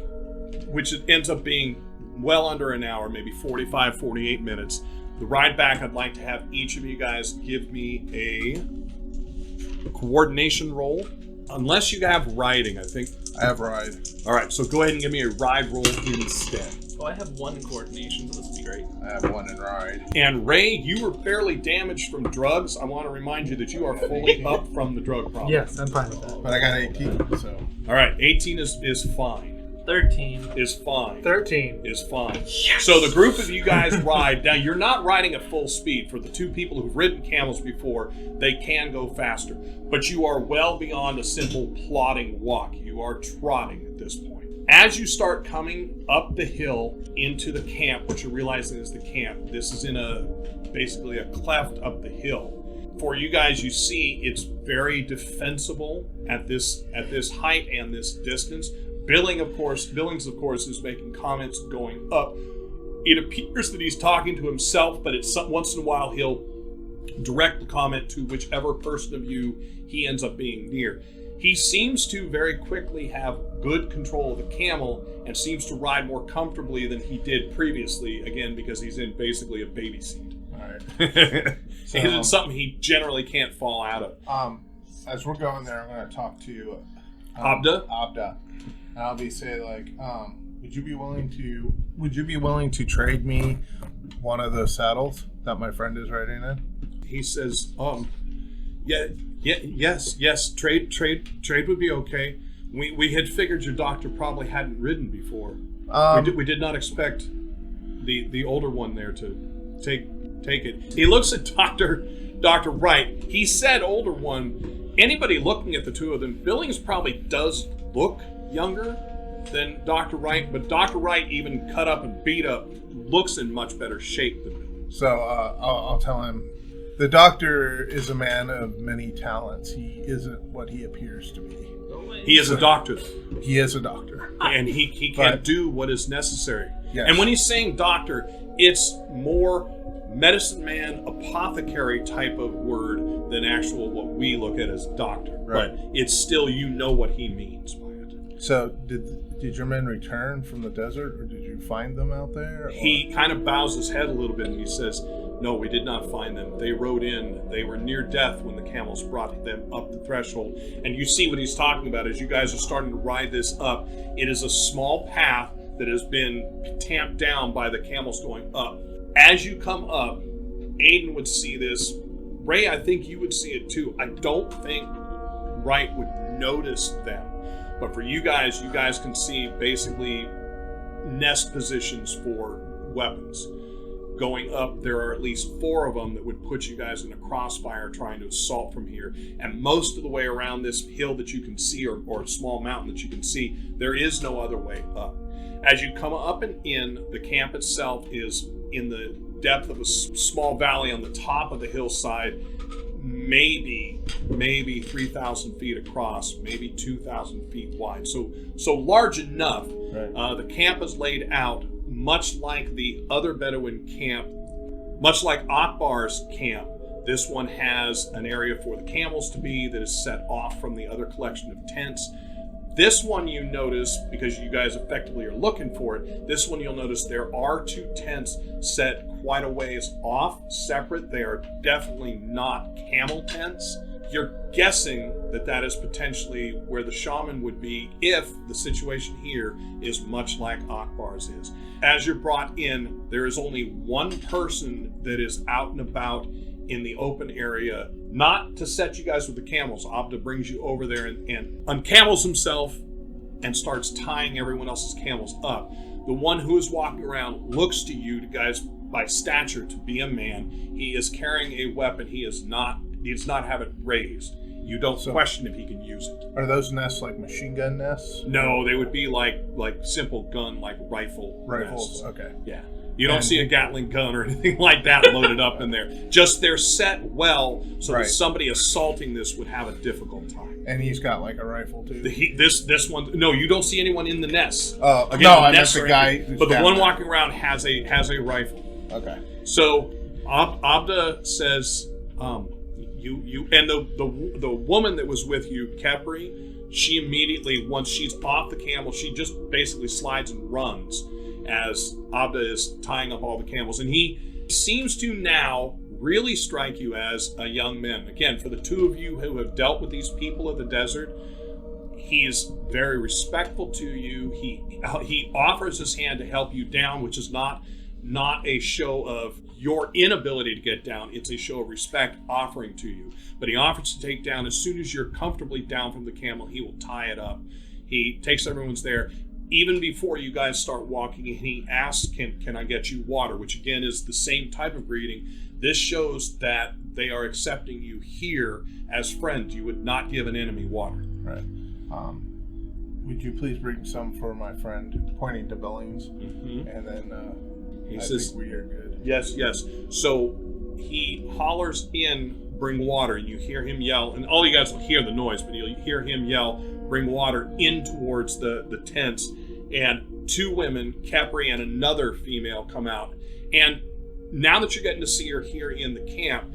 which ends up being well under an hour, maybe 45, 48 minutes. The ride back, I'd like to have each of you guys give me a coordination roll. Unless you have riding, I think. I have ride. All right, so go ahead and give me a ride roll instead. Oh, I have 1 coordination, so this would be great. I have 1 in ride. And Ray, you were fairly damaged from drugs. I want to remind you that you are fully up from the drug problem. Yes, I'm fine with that. But I got 18, so. All right, 18 is fine. 13. is fine. 13. Is fine. So the group of you guys ride. Now, you're not riding at full speed. For the two people who've ridden camels before, they can go faster. But you are well beyond a simple plodding walk. You are trotting at this point. As you start coming up the hill into the camp, what you're realizing is the camp. This is in basically a cleft up the hill. For you guys, you see it's very defensible at this height and this distance. Billings, of course, is making comments going up. It appears that he's talking to himself, but once in a while he'll direct the comment to whichever person of you he ends up being near. He seems to very quickly have good control of the camel and seems to ride more comfortably than he did previously, again, because he's in basically a baby seat. All right. He's in something he generally can't fall out of. As we're going there, I'm going to talk to Abda? And I'll say like, would you be willing to trade me one of the saddles that my friend is riding in? He says, yes, trade would be okay. We had figured your doctor probably hadn't ridden before. We did not expect the older one there to take it. He looks at Dr. Wright. He said older one. Anybody looking at the two of them, Billings probably does look younger than Dr. Wright, but Dr. Wright, even cut up and beat up, looks in much better shape than Billings. So I'll tell him, the doctor is a man of many talents. He isn't what he appears to be. He is a doctor. He is a doctor. And he can do what is necessary. Yes. And when he's saying doctor, it's more medicine man, apothecary type of word than actual what we look at as doctor. Right. But it's still, you know what he means by it. So did your men return from the desert, or did you find them out there? Or? He kind of bows his head a little bit and he says, no, we did not find them. They rode in. They were near death when the camels brought them up the threshold. And you see what he's talking about as you guys are starting to ride this up. It is a small path that has been tamped down by the camels going up. As you come up, Aiden would see this. Ray, I think you would see it too. I don't think Wright would notice them. But for you guys can see basically nest positions for weapons. Going up, there are at least 4 of them that would put you guys in a crossfire trying to assault from here. And most of the way around this hill that you can see, or a small mountain that you can see, there is no other way up. As you come up and in, the camp itself is in the depth of a small valley on the top of the hillside, maybe 3,000 feet across, maybe 2,000 feet wide. So large enough. Right. The camp is laid out much like the other Bedouin camp, much like Akbar's camp. This one has an area for the camels to be that is set off from the other collection of tents. This one you notice, because you guys effectively are looking for it, this one you'll notice there are 2 tents set quite a ways off, separate. They are definitely not camel tents. You're guessing that is potentially where the shaman would be if the situation here is much like Akbar's is. As you're brought in, there is only one person that is out and about in the open area, not to set you guys with the camels. Abda brings you over there and uncamels himself and starts tying everyone else's camels up. The one who is walking around looks to you guys by stature to be a man. He is carrying a weapon. He does not have it raised. You don't question if he can use it. Are those nests like machine gun nests? No, they would be like simple gun, like rifles. Nests. Okay. Yeah. You don't see a Gatling gun or anything like that loaded up in there. Just they're set well so that somebody assaulting this would have a difficult time. And he's got like a rifle too. This one, no, you don't see anyone in the nest. Again, no, I meant the guy. But the one walking around has a rifle. Okay. So Abda says, you and the woman that was with you, Kepri, she immediately, once she's off the camel, she just basically slides and runs as Abda is tying up all the camels. And he seems to now really strike you as a young man. Again, for the 2 of you who have dealt with these people of the desert, he is very respectful to you. He offers his hand to help you down, which is not a show of your inability to get down. It's a show of respect offering to you. But he offers to take down as soon as you're comfortably down from the camel. He will tie it up. He takes everyone's there. even before you guys start walking in, he asks, can I get you water? Which again is the same type of greeting. This shows that they are accepting you here as friends. You would not give an enemy water. Right. Would you please bring some for my friend, pointing to Billings? Mm-hmm. And then He I says, think we are good. yes. So he hollers in, bring water. You hear him yell, and all you guys will hear the noise, but you'll hear him yell, bring water in towards the tents. And two women, Capri and another female, come out. And now that you're getting to see her here in the camp,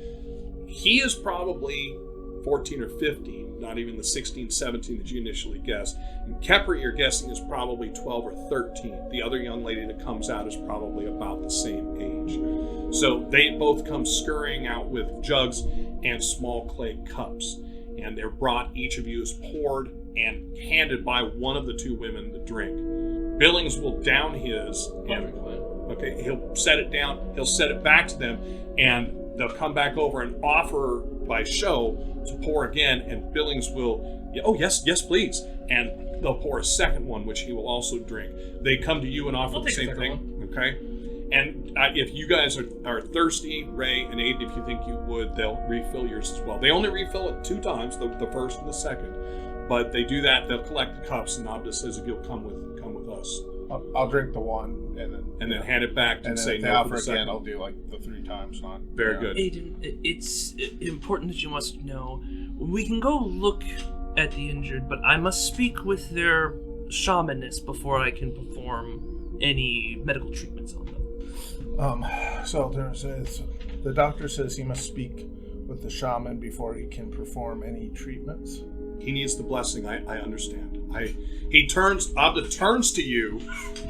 he is probably 14 or 15, not even the 16, 17 that you initially guessed. And Capri, you're guessing, is probably 12 or 13. The other young lady that comes out is probably about the same age. So they both come scurrying out with jugs and small clay cups. And they're brought, each of you is poured and handed by one of the two women the drink. Billings will down his, and okay, he'll set it down, he'll set it back to them, and they'll come back over and offer by show to pour again, and Billings will, oh yes, please, and they'll pour a second one, which he will also drink. They come to you and offer the same thing, okay? And if you guys are thirsty, Ray and Aiden, if you think you would, they'll refill yours as well. They only refill it 2 times, the first and the second, but they do that. They'll collect the cups, and Abda says, if you'll come with us. I'll drink the one and then hand it back and say if they no offer for the second. again, I'll do like the 3 times. Not very good. Aiden, it's important that you must know. We can go look at the injured, but I must speak with their shamanist before I can perform any medical treatments on them. So there says the doctor says he must speak with the shaman before he can perform any treatments. He needs the blessing. I understand. Abda turns to you,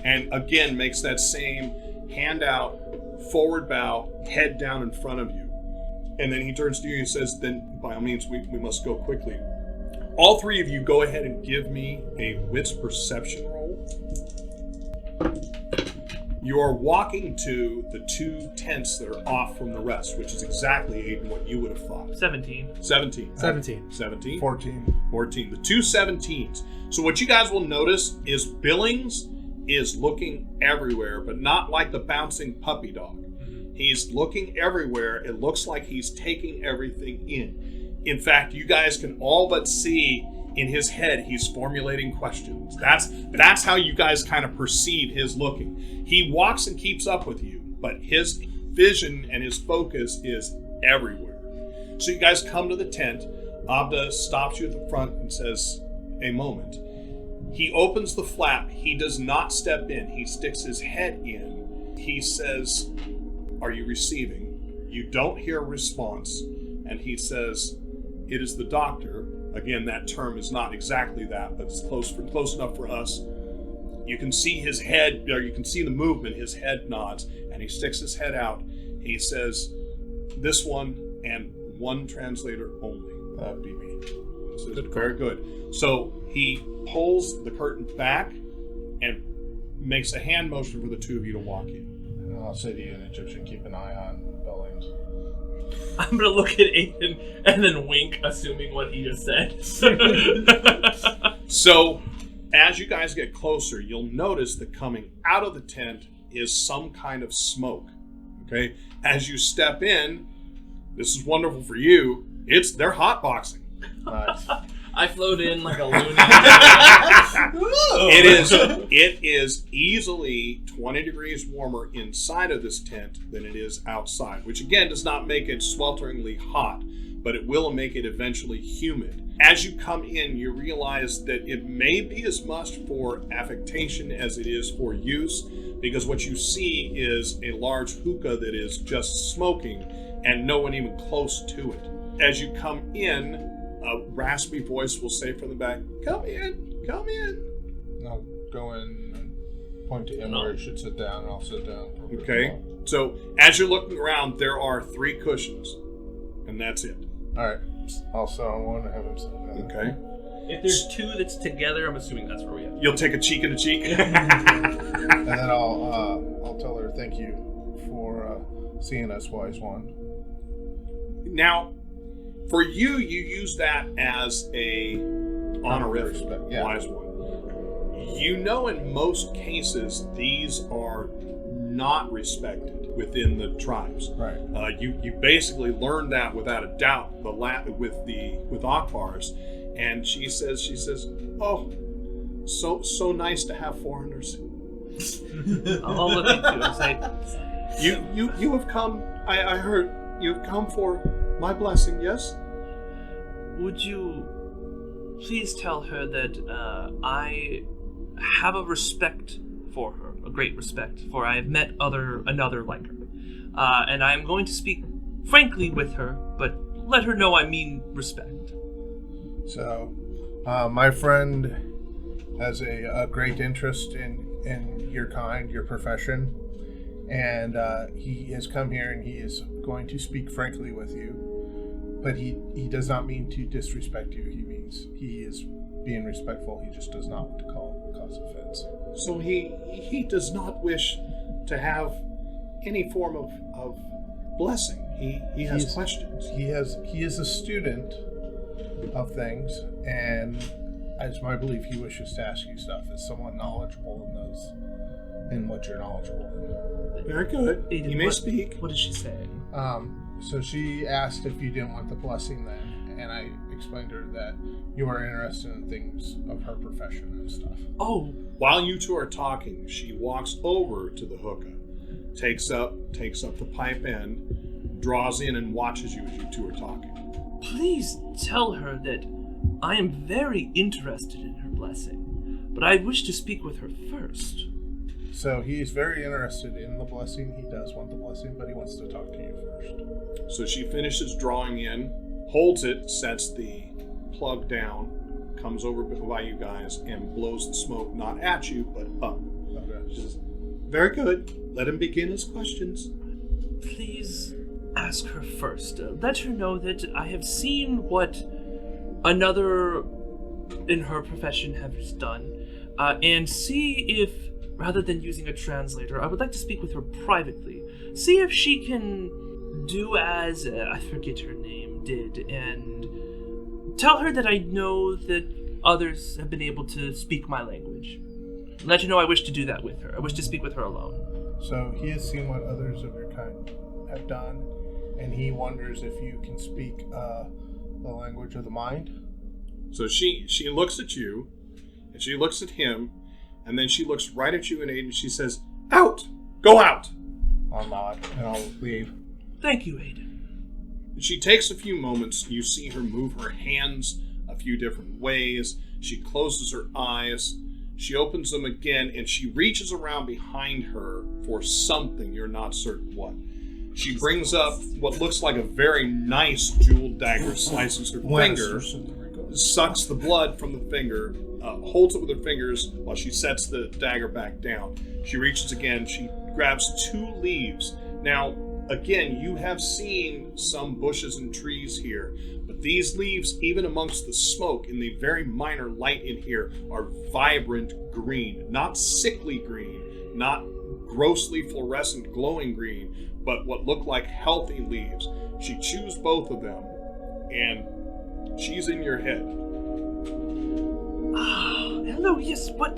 and again makes that same hand out, forward bow, head down in front of you, and then he turns to you and says, "Then by all means, we must go quickly." All 3 of you go ahead and give me a wits perception roll. You are walking to the 2 tents that are off from the rest, which is exactly, Aiden, what you would have thought. 17. 17. 17. 14. The 2 17s. So what you guys will notice is Billings is looking everywhere, but not like the bouncing puppy dog. He's looking everywhere. It looks like he's taking everything in. In fact, you guys can all but see in his head he's formulating questions. That's how you guys kind of perceive his looking. He walks and keeps up with you, but his vision and his focus is everywhere. So you guys come to the tent. Abda stops you at the front and says, "A moment." He opens the flap. He does not step in. He sticks his head in. He says, "Are you receiving?" You don't hear a response. And he says, "It is the doctor." Again, that term is not exactly that, but it's close enough for us. You can see his head, or you can see the movement. His head nods, and he sticks his head out. He says, "This one and one translator only." That'd be me. So very good. So he pulls the curtain back and makes a hand motion for the 2 of you to walk in. And I'll say to you in Egyptian, keep an eye on Billings. I'm gonna look at Aiden and then wink, assuming what he just said. So, as you guys get closer, you'll notice that coming out of the tent is some kind of smoke. Okay? As you step in, this is wonderful for you. They're hotboxing. Nice. I float in like a loony. It is easily 20 degrees warmer inside of this tent than it is outside, which again does not make it swelteringly hot, but it will make it eventually humid. As you come in, you realize that it may be as much for affectation as it is for use, because what you see is a large hookah that is just smoking and no one even close to it. As you come in, a raspy voice will say from the back, "Come in, come in." I'll go in and point to him where he should sit down, and I'll sit down. Okay. So as you're looking around, there are 3 cushions, and that's it. All right. I'll sit on one and have him sit down. Okay. If there's 2 that's together, I'm assuming that's where we have. You'll take a cheek and a cheek. And then I'll tell her thank you for seeing us, wise one. Now, for you use that as a honorific, Yeah. wise one. You know, in most cases, these are not respected within the tribes. Right. You basically learn that without a doubt with Akbar's, and she says, "Oh, so nice to have foreigners. I'll look into it and say, You have come. I heard you have come for my blessing. Yes." would you please tell her that I have a respect for her, a great respect, for I have met another like her. And I am going to speak frankly with her, but let her know I mean respect. So, my friend has a great interest in your kind, your profession, and he has come here and he is going to speak frankly with you. But he does not mean to disrespect you. He is being respectful. He just does not want to cause offense. So he does not wish to have any form of blessing. He has questions. He is a student of things, and it's my belief he wishes to ask you stuff. Is someone knowledgeable in what you're knowledgeable in? Very good. Aiden, You may speak. What is she saying? So she asked if you didn't want the blessing then, and I explained to her that you are interested in things of her profession and stuff. Oh, While you two are talking, she walks over to the hookah, takes up the pipe end, draws in, and watches you as you two are talking. please tell her that I am very interested in her blessing, but I wish to speak with her first. So he's very interested in the blessing. He does want the blessing, but he wants to talk to you first. So she finishes drawing in, holds it, sets the plug down, comes over by you guys, and blows the smoke not at you, but up. Okay. She says, very good. Let him begin his questions. Please ask her first. Let her know that I have seen what another in her profession has done, and see if, rather than using a translator, I would like to speak with her privately. See if she can do as, I forget her name, did, and tell her that I know that others have been able to speak my language. Let her know I wish to do that with her. I wish to speak with her alone. So he has seen what others of your kind have done, and he wonders if you can speak the language of the mind. So she looks at you, and she looks at him, and then she looks right at you and Aiden. She says, out! Go out! I'll nod, and I'll leave. Thank you, Aiden. She takes a few moments. You see her move her hands a few different ways. She closes her eyes. She opens them again, and she reaches around behind her for something. You're not certain what. She brings up what looks like a very nice jeweled dagger, slices her finger, sucks the blood from the finger, holds it with her fingers while she sets the dagger back down. She reaches again. She grabs 2 leaves. Now, again, you have seen some bushes and trees here, but these leaves, even amongst the smoke in the very minor light in here, are vibrant green. Not sickly green, not grossly fluorescent glowing green, but what look like healthy leaves. She chews both of them, and she's in your head. Hello, yes, but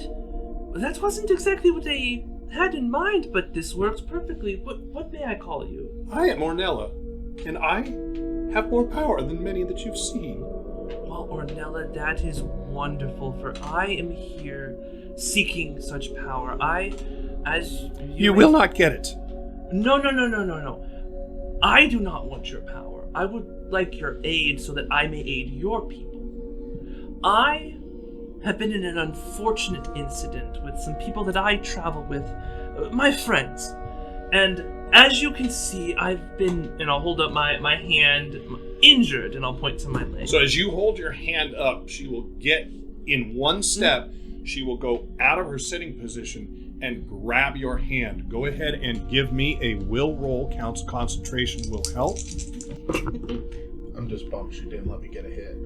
that wasn't exactly what I had in mind, but this works perfectly. What may I call you? I am Ornella, and I have more power than many that you've seen. Well, Ornella, that is wonderful, for I am here seeking such power. You will not get it. No. I do not want your power. I would like your aid so that I may aid your people. I have been in an unfortunate incident with some people that I travel with, my friends. And as you can see, I've been, and I'll hold up my hand, injured, and I'll point to my leg. So as you hold your hand up, she will get in one step. She will go out of her sitting position and grab your hand. Go ahead and give me a will roll. Counts concentration will help. I'm just bummed she didn't let me get a hit.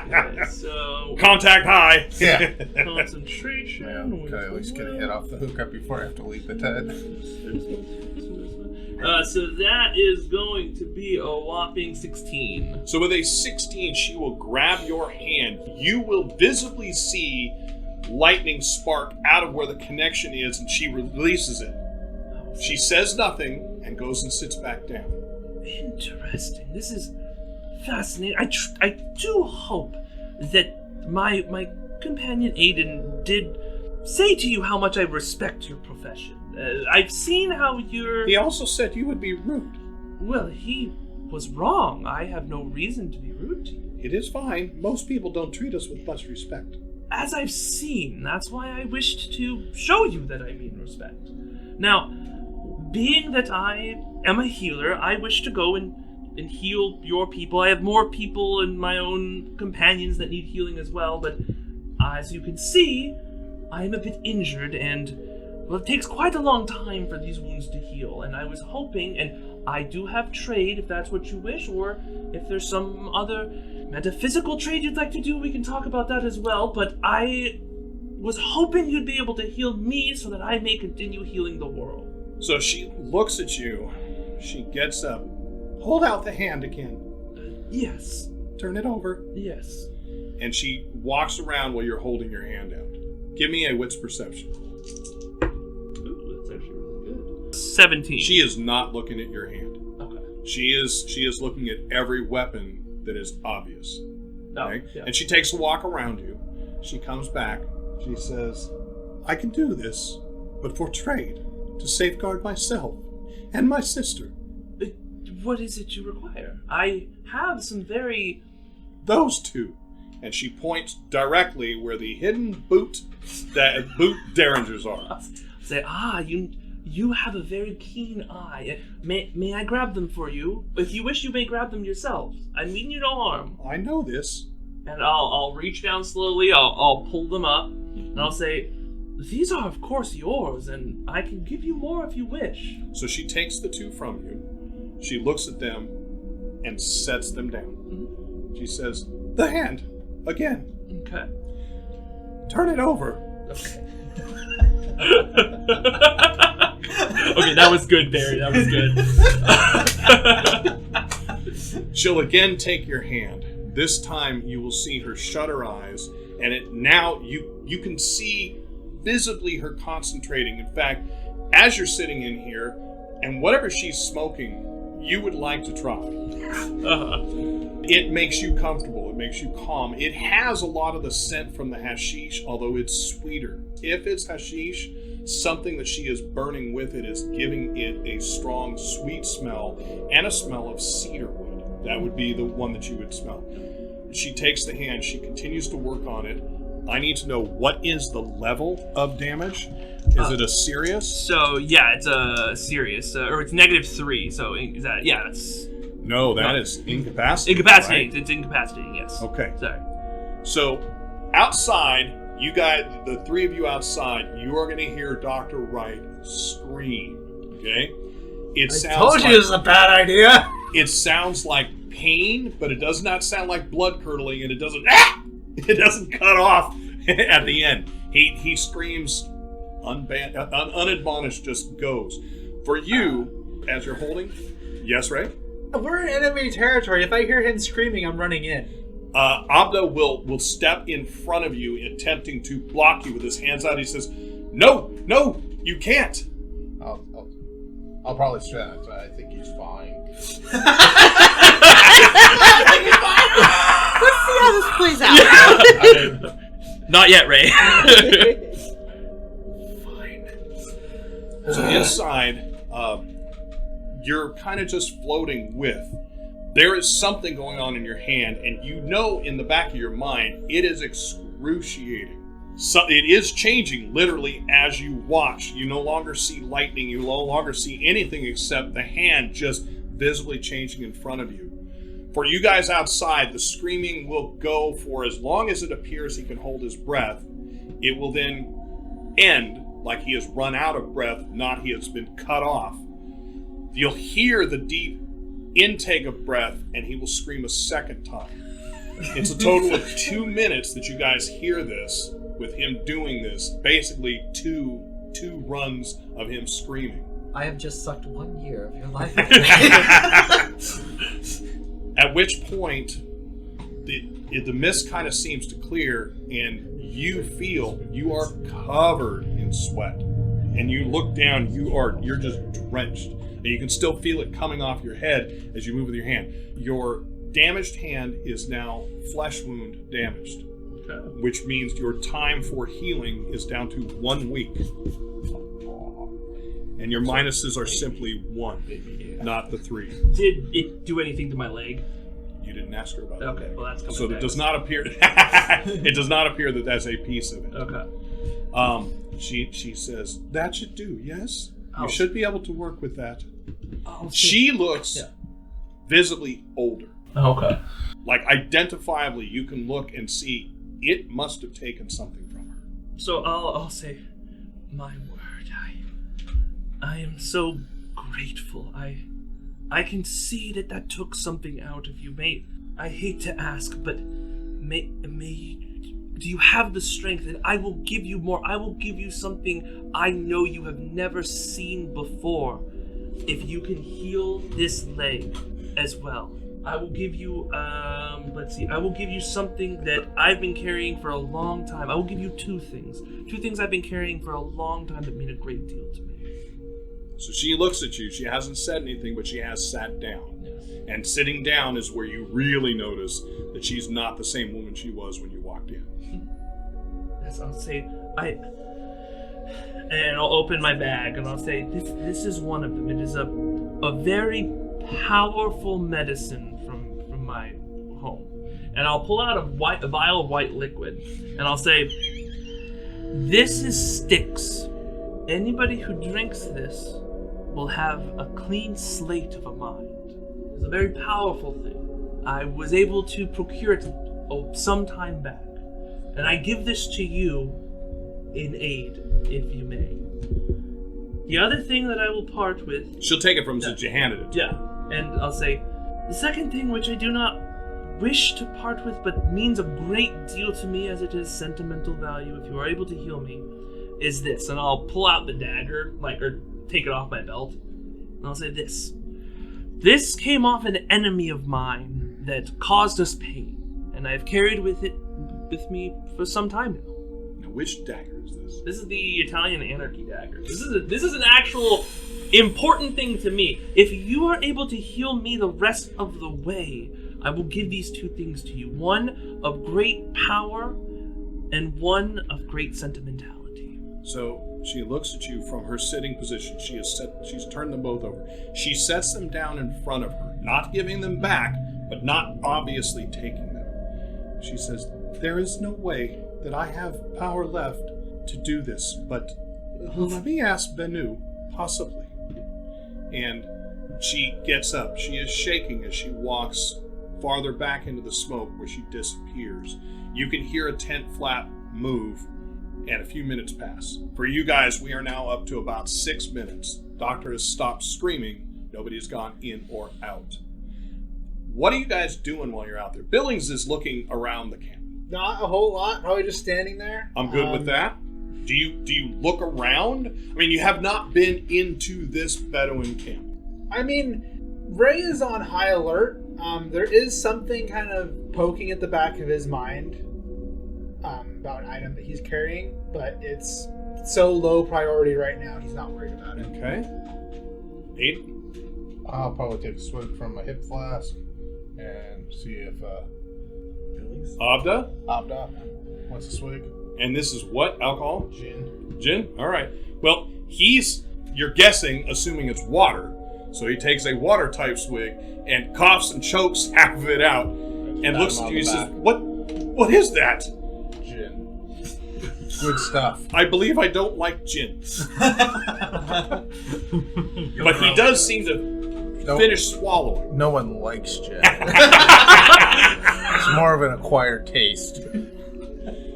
Okay, so Contact high. Yeah. concentration. Yeah, can I at least get a hit off the hookup before I have to leave the tent? So that is going to be a whopping 16. So with a 16, she will grab your hand. You will visibly see lightning spark out of where the connection is, and she releases it. She says nothing and goes and sits back down. Interesting. This is fascinating. I do hope that my companion Aiden did say to you how much I respect your profession. I've seen how you're... He also said you would be rude. Well, he was wrong. I have no reason to be rude to you. It is fine. Most people don't treat us with much respect. As I've seen, that's why I wished to show you that I mean respect. Now, being that I am a healer, I wish to go and heal your people. I have more people and my own companions that need healing as well, but as you can see, I am a bit injured, and well, it takes quite a long time for these wounds to heal, and I was hoping, and I do have trade if that's what you wish, or if there's some other metaphysical trade you'd like to do, we can talk about that as well, but I was hoping you'd be able to heal me so that I may continue healing the world. So she looks at you, she gets up. Hold out the hand again. Yes. Turn it over. Yes. And she walks around while you're holding your hand out. Give me a wits perception. Ooh, that's actually really good. 17. She is not looking at your hand. Okay. She is looking at every weapon that is obvious. Okay? Yeah. And she takes a walk around you. She comes back. She says, I can do this, but for trade, to safeguard myself and my sister. What is it you require? I have some very... Those two. And she points directly where the hidden boot derringers are. Say, you have a very keen eye. May I grab them for you? If you wish, you may grab them yourself. I mean you no harm. I know this. And I'll reach down slowly, I'll pull them up, and I'll say, these are of course yours, and I can give you more if you wish. So she takes the two from you. She looks at them and sets them down. Mm-hmm. She says, the hand, again. Okay. Turn it over. Okay. Okay, that was good, Barry. That was good. She'll again take your hand. This time you will see her shut her eyes, and now you can see visibly her concentrating. In fact, as you're sitting in here, and whatever she's smoking, you would like to try. It makes you comfortable. It makes you calm. It has a lot of the scent from the hashish, although it's sweeter. If it's hashish, something that she is burning with it is giving it a strong, sweet smell and a smell of cedar wood. That would be the one that you would smell. She takes the hand. She continues to work on it. I need to know, what is the level of damage? Is it a serious? So, yeah, it's a serious, or it's -3, so is that, yeah, that's... No, that is incapacitating. Incapacitating, right? It's incapacitating, yes. Okay. Sorry. So, outside, you guys, the three of you outside, you are going to hear Dr. Wright scream, okay? It sounds Told you it was a bad idea. It sounds like pain, but it does not sound like blood curdling, and it doesn't cut off at the end. He screams, unadmonished, just goes. For you, as you're holding, yes, Ray? We're in enemy territory. If I hear him screaming, I'm running in. Abda will step in front of you, attempting to block you with his hands out. He says, no, you can't. I'll probably stretch. I think he's fine. Let's see how this plays out. Not yet, Ray. Fine. So inside, you're kind of just floating with. There is something going on in your hand, and you know in the back of your mind, it is excruciating. So it is changing literally as you watch. You no longer see lightning. You no longer see anything except the hand just visibly changing in front of you. For you guys outside, the screaming will go for as long as it appears he can hold his breath. It will then end like he has run out of breath, not he has been cut off. You'll hear the deep intake of breath, and he will scream a second time. It's a total of 2 minutes that you guys hear this, with him doing this. Basically, two runs of him screaming. I have just sucked 1 year of your life. At which point, the mist kind of seems to clear, and you feel you are covered in sweat. And you look down, you're just drenched. And you can still feel it coming off your head as you move with your hand. Your damaged hand is now flesh wound damaged, which means your time for healing is down to 1 week. And your minuses are simply 1, not the 3. Did it do anything to my leg? You didn't ask her about that. Okay, well that's coming So back. it does not appear. It does not appear that that's a piece of it. Okay. She says that should do. Yes, Oh. you should be able to work with that. Oh, She looks visibly older. Okay. Like identifiably, you can look and see it must have taken something from her. So I'll say, my word, I am so grateful. I can see that took something out of you. I hate to ask, but do you have the strength? And I will give you more. I will give you something I know you have never seen before. If you can heal this leg as well. I will give you, let's see, I will give you something that I've been carrying for a long time. I will give you 2 things. 2 things I've been carrying for a long time that mean a great deal to me. So she looks at you. She hasn't said anything, but she has sat down. Yes. And sitting down is where you really notice that she's not the same woman she was when you walked in. Yes, I'll say, and I'll open my bag and I'll say, this is one of them. It is a very powerful medicine from my home. And I'll pull out a vial of white liquid and I'll say, this is Strix. Anybody who drinks this will have a clean slate of a mind. It's a very powerful thing. I was able to procure it some time back. And I give this to you in aid, if you may. The other thing that I will part with... She'll take it from since you handed it. Yeah, and I'll say, the second thing which I do not wish to part with, but means a great deal to me as it is sentimental value, if you are able to heal me, is this. And I'll pull out the dagger, or take it off my belt, and I'll say this. This came off an enemy of mine that caused us pain, and I've carried with me for some time now. Now, which dagger is this? This is the Italian anarchy dagger. This is an actual important thing to me. If you are able to heal me the rest of the way, I will give these 2 things to you. One of great power, and one of great sentimentality. So she looks at you from her sitting position. She's turned them both over. She sets them down in front of her, not giving them back, but not obviously taking them. She says, there is no way that I have power left to do this, but let me ask Benu, possibly. And she gets up. She is shaking as she walks farther back into the smoke where she disappears. You can hear a tent flap move, and a few minutes pass. For you guys, we are now up to about 6 minutes. Doctor has stopped screaming. Nobody has gone in or out. What are you guys doing while you're out there? Billings is looking around the camp. Not a whole lot. Probably just standing there. I'm good with that. Do you look around? I mean, you have not been into this Bedouin camp. I mean, Ray is on high alert. There is something kind of poking at the back of his mind about an item that he's carrying, but it's so low priority right now, he's not worried about it. Okay. Aiden? I'll probably take a swig from my hip flask and see if Abda? wants a swig. And this is what? Alcohol? Gin. Gin? All right. Well, you're guessing, assuming it's water. So he takes a water type swig and coughs and chokes half of it out and looks at you and says, What is that? Gin. Good stuff. I believe I don't like gin. But he does seem to finish swallowing. No one likes gin. It's more of an acquired taste.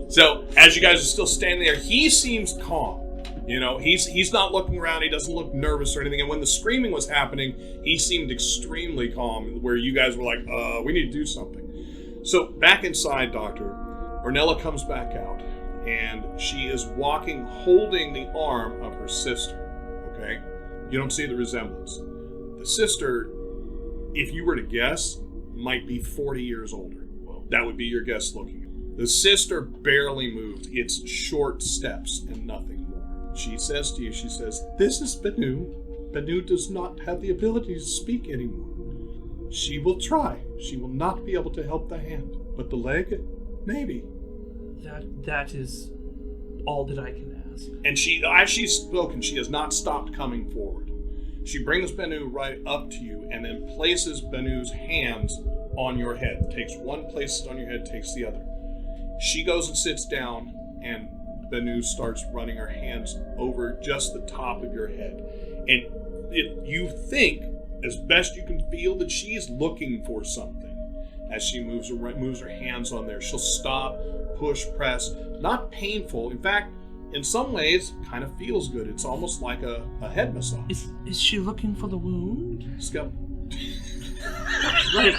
So, as you guys are still standing there, he seems calm. You know, he's not looking around. He doesn't look nervous or anything. And when the screaming was happening, he seemed extremely calm, where you guys were like, we need to do something. So, back inside, Doctor, Ornella comes back out, and she is walking, holding the arm of her sister, okay? You don't see the resemblance. The sister, if you were to guess, might be 40 years older. Whoa. That would be your guess looking. The sister barely moved. It's short steps and nothing more. She says to you, she says, "This is Benu. Benu does not have the ability to speak anymore. She will try. She will not be able to help the hand. But the leg, maybe." That is all that I can ask. And she, as she's spoken, she has not stopped coming forward. She brings Benu right up to you and then places Benu's hands on your head. Takes one, places it on your head, takes the other. She goes and sits down, and Benu starts running her hands over just the top of your head. And you think, as best you can feel, that she's looking for something. As she moves her hands on there, she'll stop, push, press. Not painful. In fact, in some ways, kind of feels good. It's almost like a head massage. Is she looking for the wound? Scum. Like,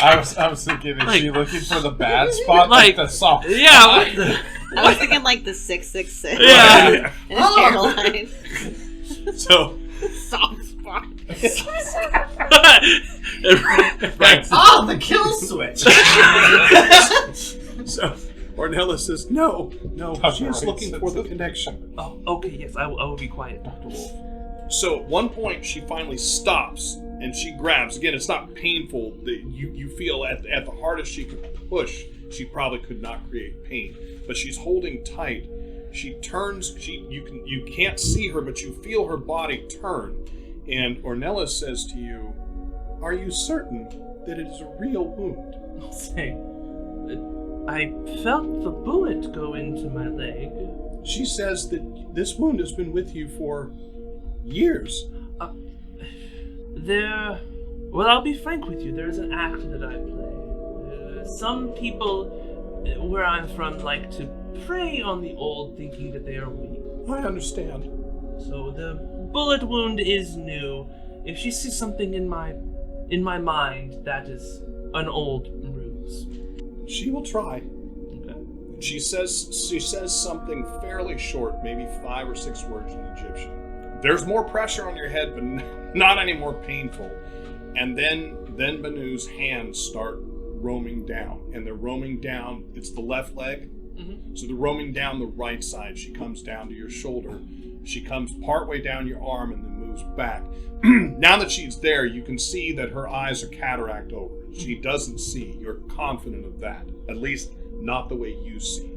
I was thinking, is she looking for the bad spot? Like the soft yeah, what the... I was thinking like the 666. Yeah. In his hairline. So, Soft spot. Right. Oh, the kill switch! so Ornella says, no, she is Right. looking for the connection. Oh, okay, yes, I will be quiet, Dr. Wolfe. So at one point, she finally stops and she grabs. Again, it's not painful. You feel at the hardest she could push, she probably could not create pain. But she's holding tight. She turns. You can't see her, but you feel her body turn. And Ornella says to you, "Are you certain that it is a real wound?" I'll say, I felt the bullet go into my leg. She says that this wound has been with you for years. Well, I'll be frank with you. There's an act that I play. Some people, where I'm from, like to prey on the old, thinking that they are weak. I understand. So the bullet wound is new. If she sees something in my mind, that is an old ruse. She will try. Okay. She says something fairly short, maybe 5 or 6 words in Egyptian. There's more pressure on your head, but not any more painful. And then Benu's hands start roaming down, and they're roaming down. It's the left leg, so they're roaming down the right side. She comes down to your shoulder. She comes partway down your arm and then moves back. Now that she's there, you can see that her eyes are cataract over. She doesn't see. You're confident of that. At least not the way you see.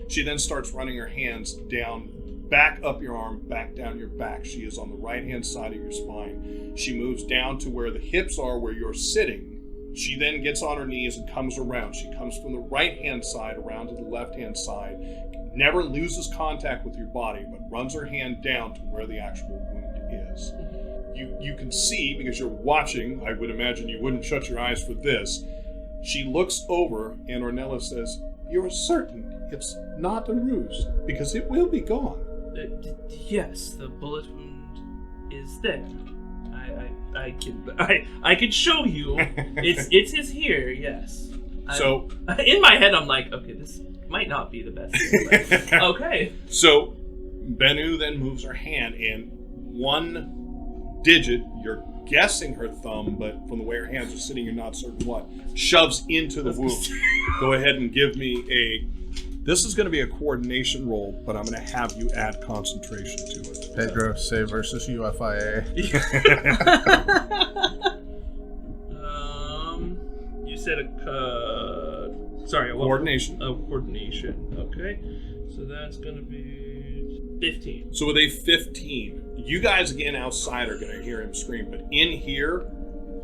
She then starts running her hands down, back up your arm, back down your back. She is on the right-hand side of your spine. She moves down to where the hips are, where you're sitting. She then gets on her knees and comes around. She comes from the right-hand side around to the left-hand side. Never loses contact with your body, but runs her hand down to where the actual wound is. You can see, because you're watching, I would imagine you wouldn't shut your eyes for this. She looks over, and Ornella says, "You're certain it's not a ruse, because it will be gone." Yes, the bullet wound is there. I can show you. It is here. Yes. So in my head, I'm like, okay, this might not be the best thing, but okay. So Benu then moves her hand, and one digit, you're guessing her thumb, but from the way her hands are sitting, you're not certain what, shoves into the wound. Go ahead and give me this is going to be a coordination roll, but I'm going to have you add concentration to it. Pedro, say versus UFIA. You said sorry, Coordination. Coordination. Okay, so that's going to be 15. So with a 15, you guys again outside are going to hear him scream, but in here,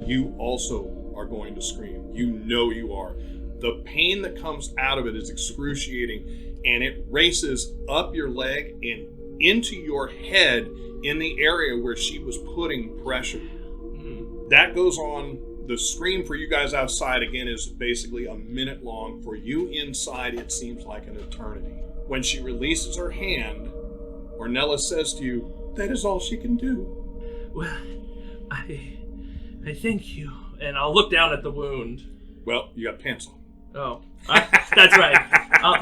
you also are going to scream. You know you are. The pain that comes out of it is excruciating, and it races up your leg and into your head in the area where she was putting pressure. That goes on. The scream for you guys outside, again, is basically a minute long. For you inside, it seems like an eternity. When she releases her hand, Ornella says to you, "That is all she can do." Well, I thank you. And I'll look down at the wound. Well, you got pants on. Oh, that's right.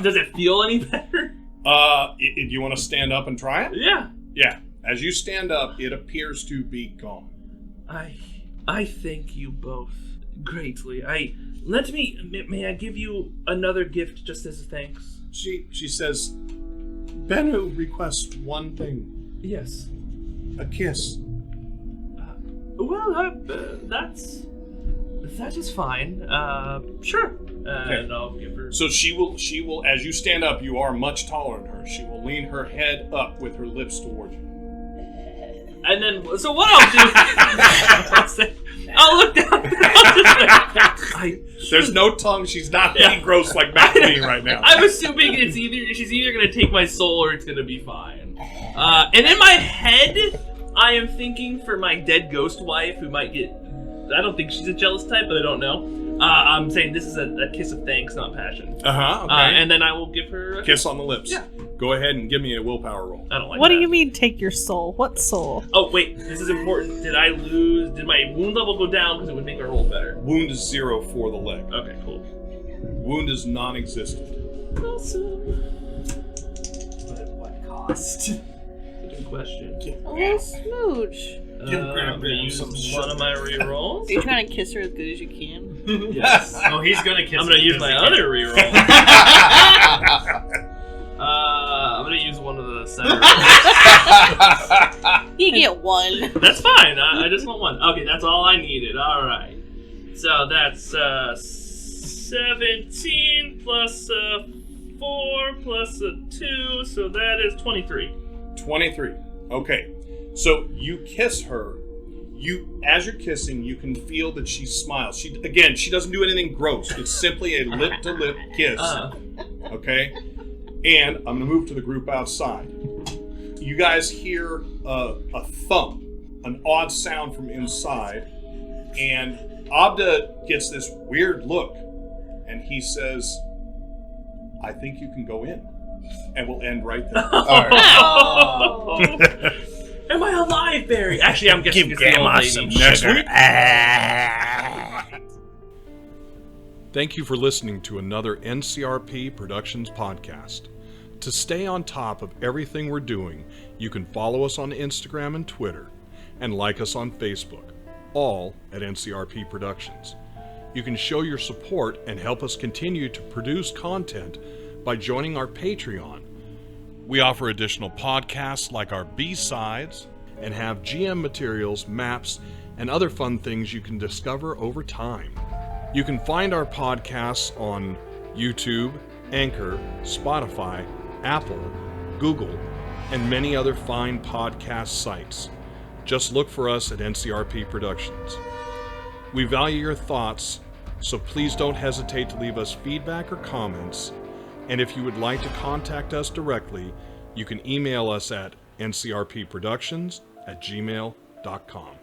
Does it feel any better? Do you want to stand up and try it? Yeah. Yeah. As you stand up, it appears to be gone. I thank you both. greatly. May I give you another gift just as a thanks? She says, Bennu requests one thing. Yes. A kiss. That is fine. Sure. Okay. And I'll give her. So she will, as you stand up, you are much taller than her. She will lean her head up with her lips towards you. And then, so what I'll do, I'll look down. There's no tongue. She's not being gross like McLean right now. I'm assuming she's either going to take my soul or it's going to be fine. And in my head, I am thinking for my dead ghost wife who might get. I don't think she's a jealous type, but I don't know. I'm saying this is a kiss of thanks, not passion. Okay. And then I will give her a kiss on the lips. Yeah. Go ahead and give me a willpower roll. I don't like What that. do you mean take your soul? What soul? Oh, wait. This is important. Did my wound level go down because it would make our rolls better? Wound is 0 for the leg. Okay, cool. Wound is non-existent. Awesome. But at what cost? Good question. A little smooch. I'm gonna use one of my rerolls. Are you trying to kiss her as good as you can? Yes. Oh, he's gonna kiss. I'm gonna use my other reroll. I'm gonna use one of the center. You get one. That's fine. I just want one. Okay, that's all I needed. All right. So that's 17 plus 4 plus a 2, so that is 23. 23. Okay. So you kiss her. As you're kissing, you can feel that she smiles. She doesn't do anything gross. It's simply a lip-to-lip kiss. Okay? And I'm going to move to the group outside. You guys hear a thump, an odd sound from inside, and Abda gets this weird look, and he says, I think you can go in. And we'll end right there. All right. Oh. Am I alive, Barry? Actually, I'm guessing it's the old lady. Next week. Thank you for listening to another NCRP Productions podcast. To stay on top of everything we're doing, you can follow us on Instagram and Twitter, and like us on Facebook, all at NCRP Productions. You can show your support and help us continue to produce content by joining our Patreon. We offer additional podcasts like our B-sides and have GM materials, maps, and other fun things you can discover over time. You can find our podcasts on YouTube, Anchor, Spotify, Apple, Google, and many other fine podcast sites. Just look for us at NCRP Productions. We value your thoughts, so please don't hesitate to leave us feedback or comments. And if you would like to contact us directly, you can email us at ncrpproductions@gmail.com.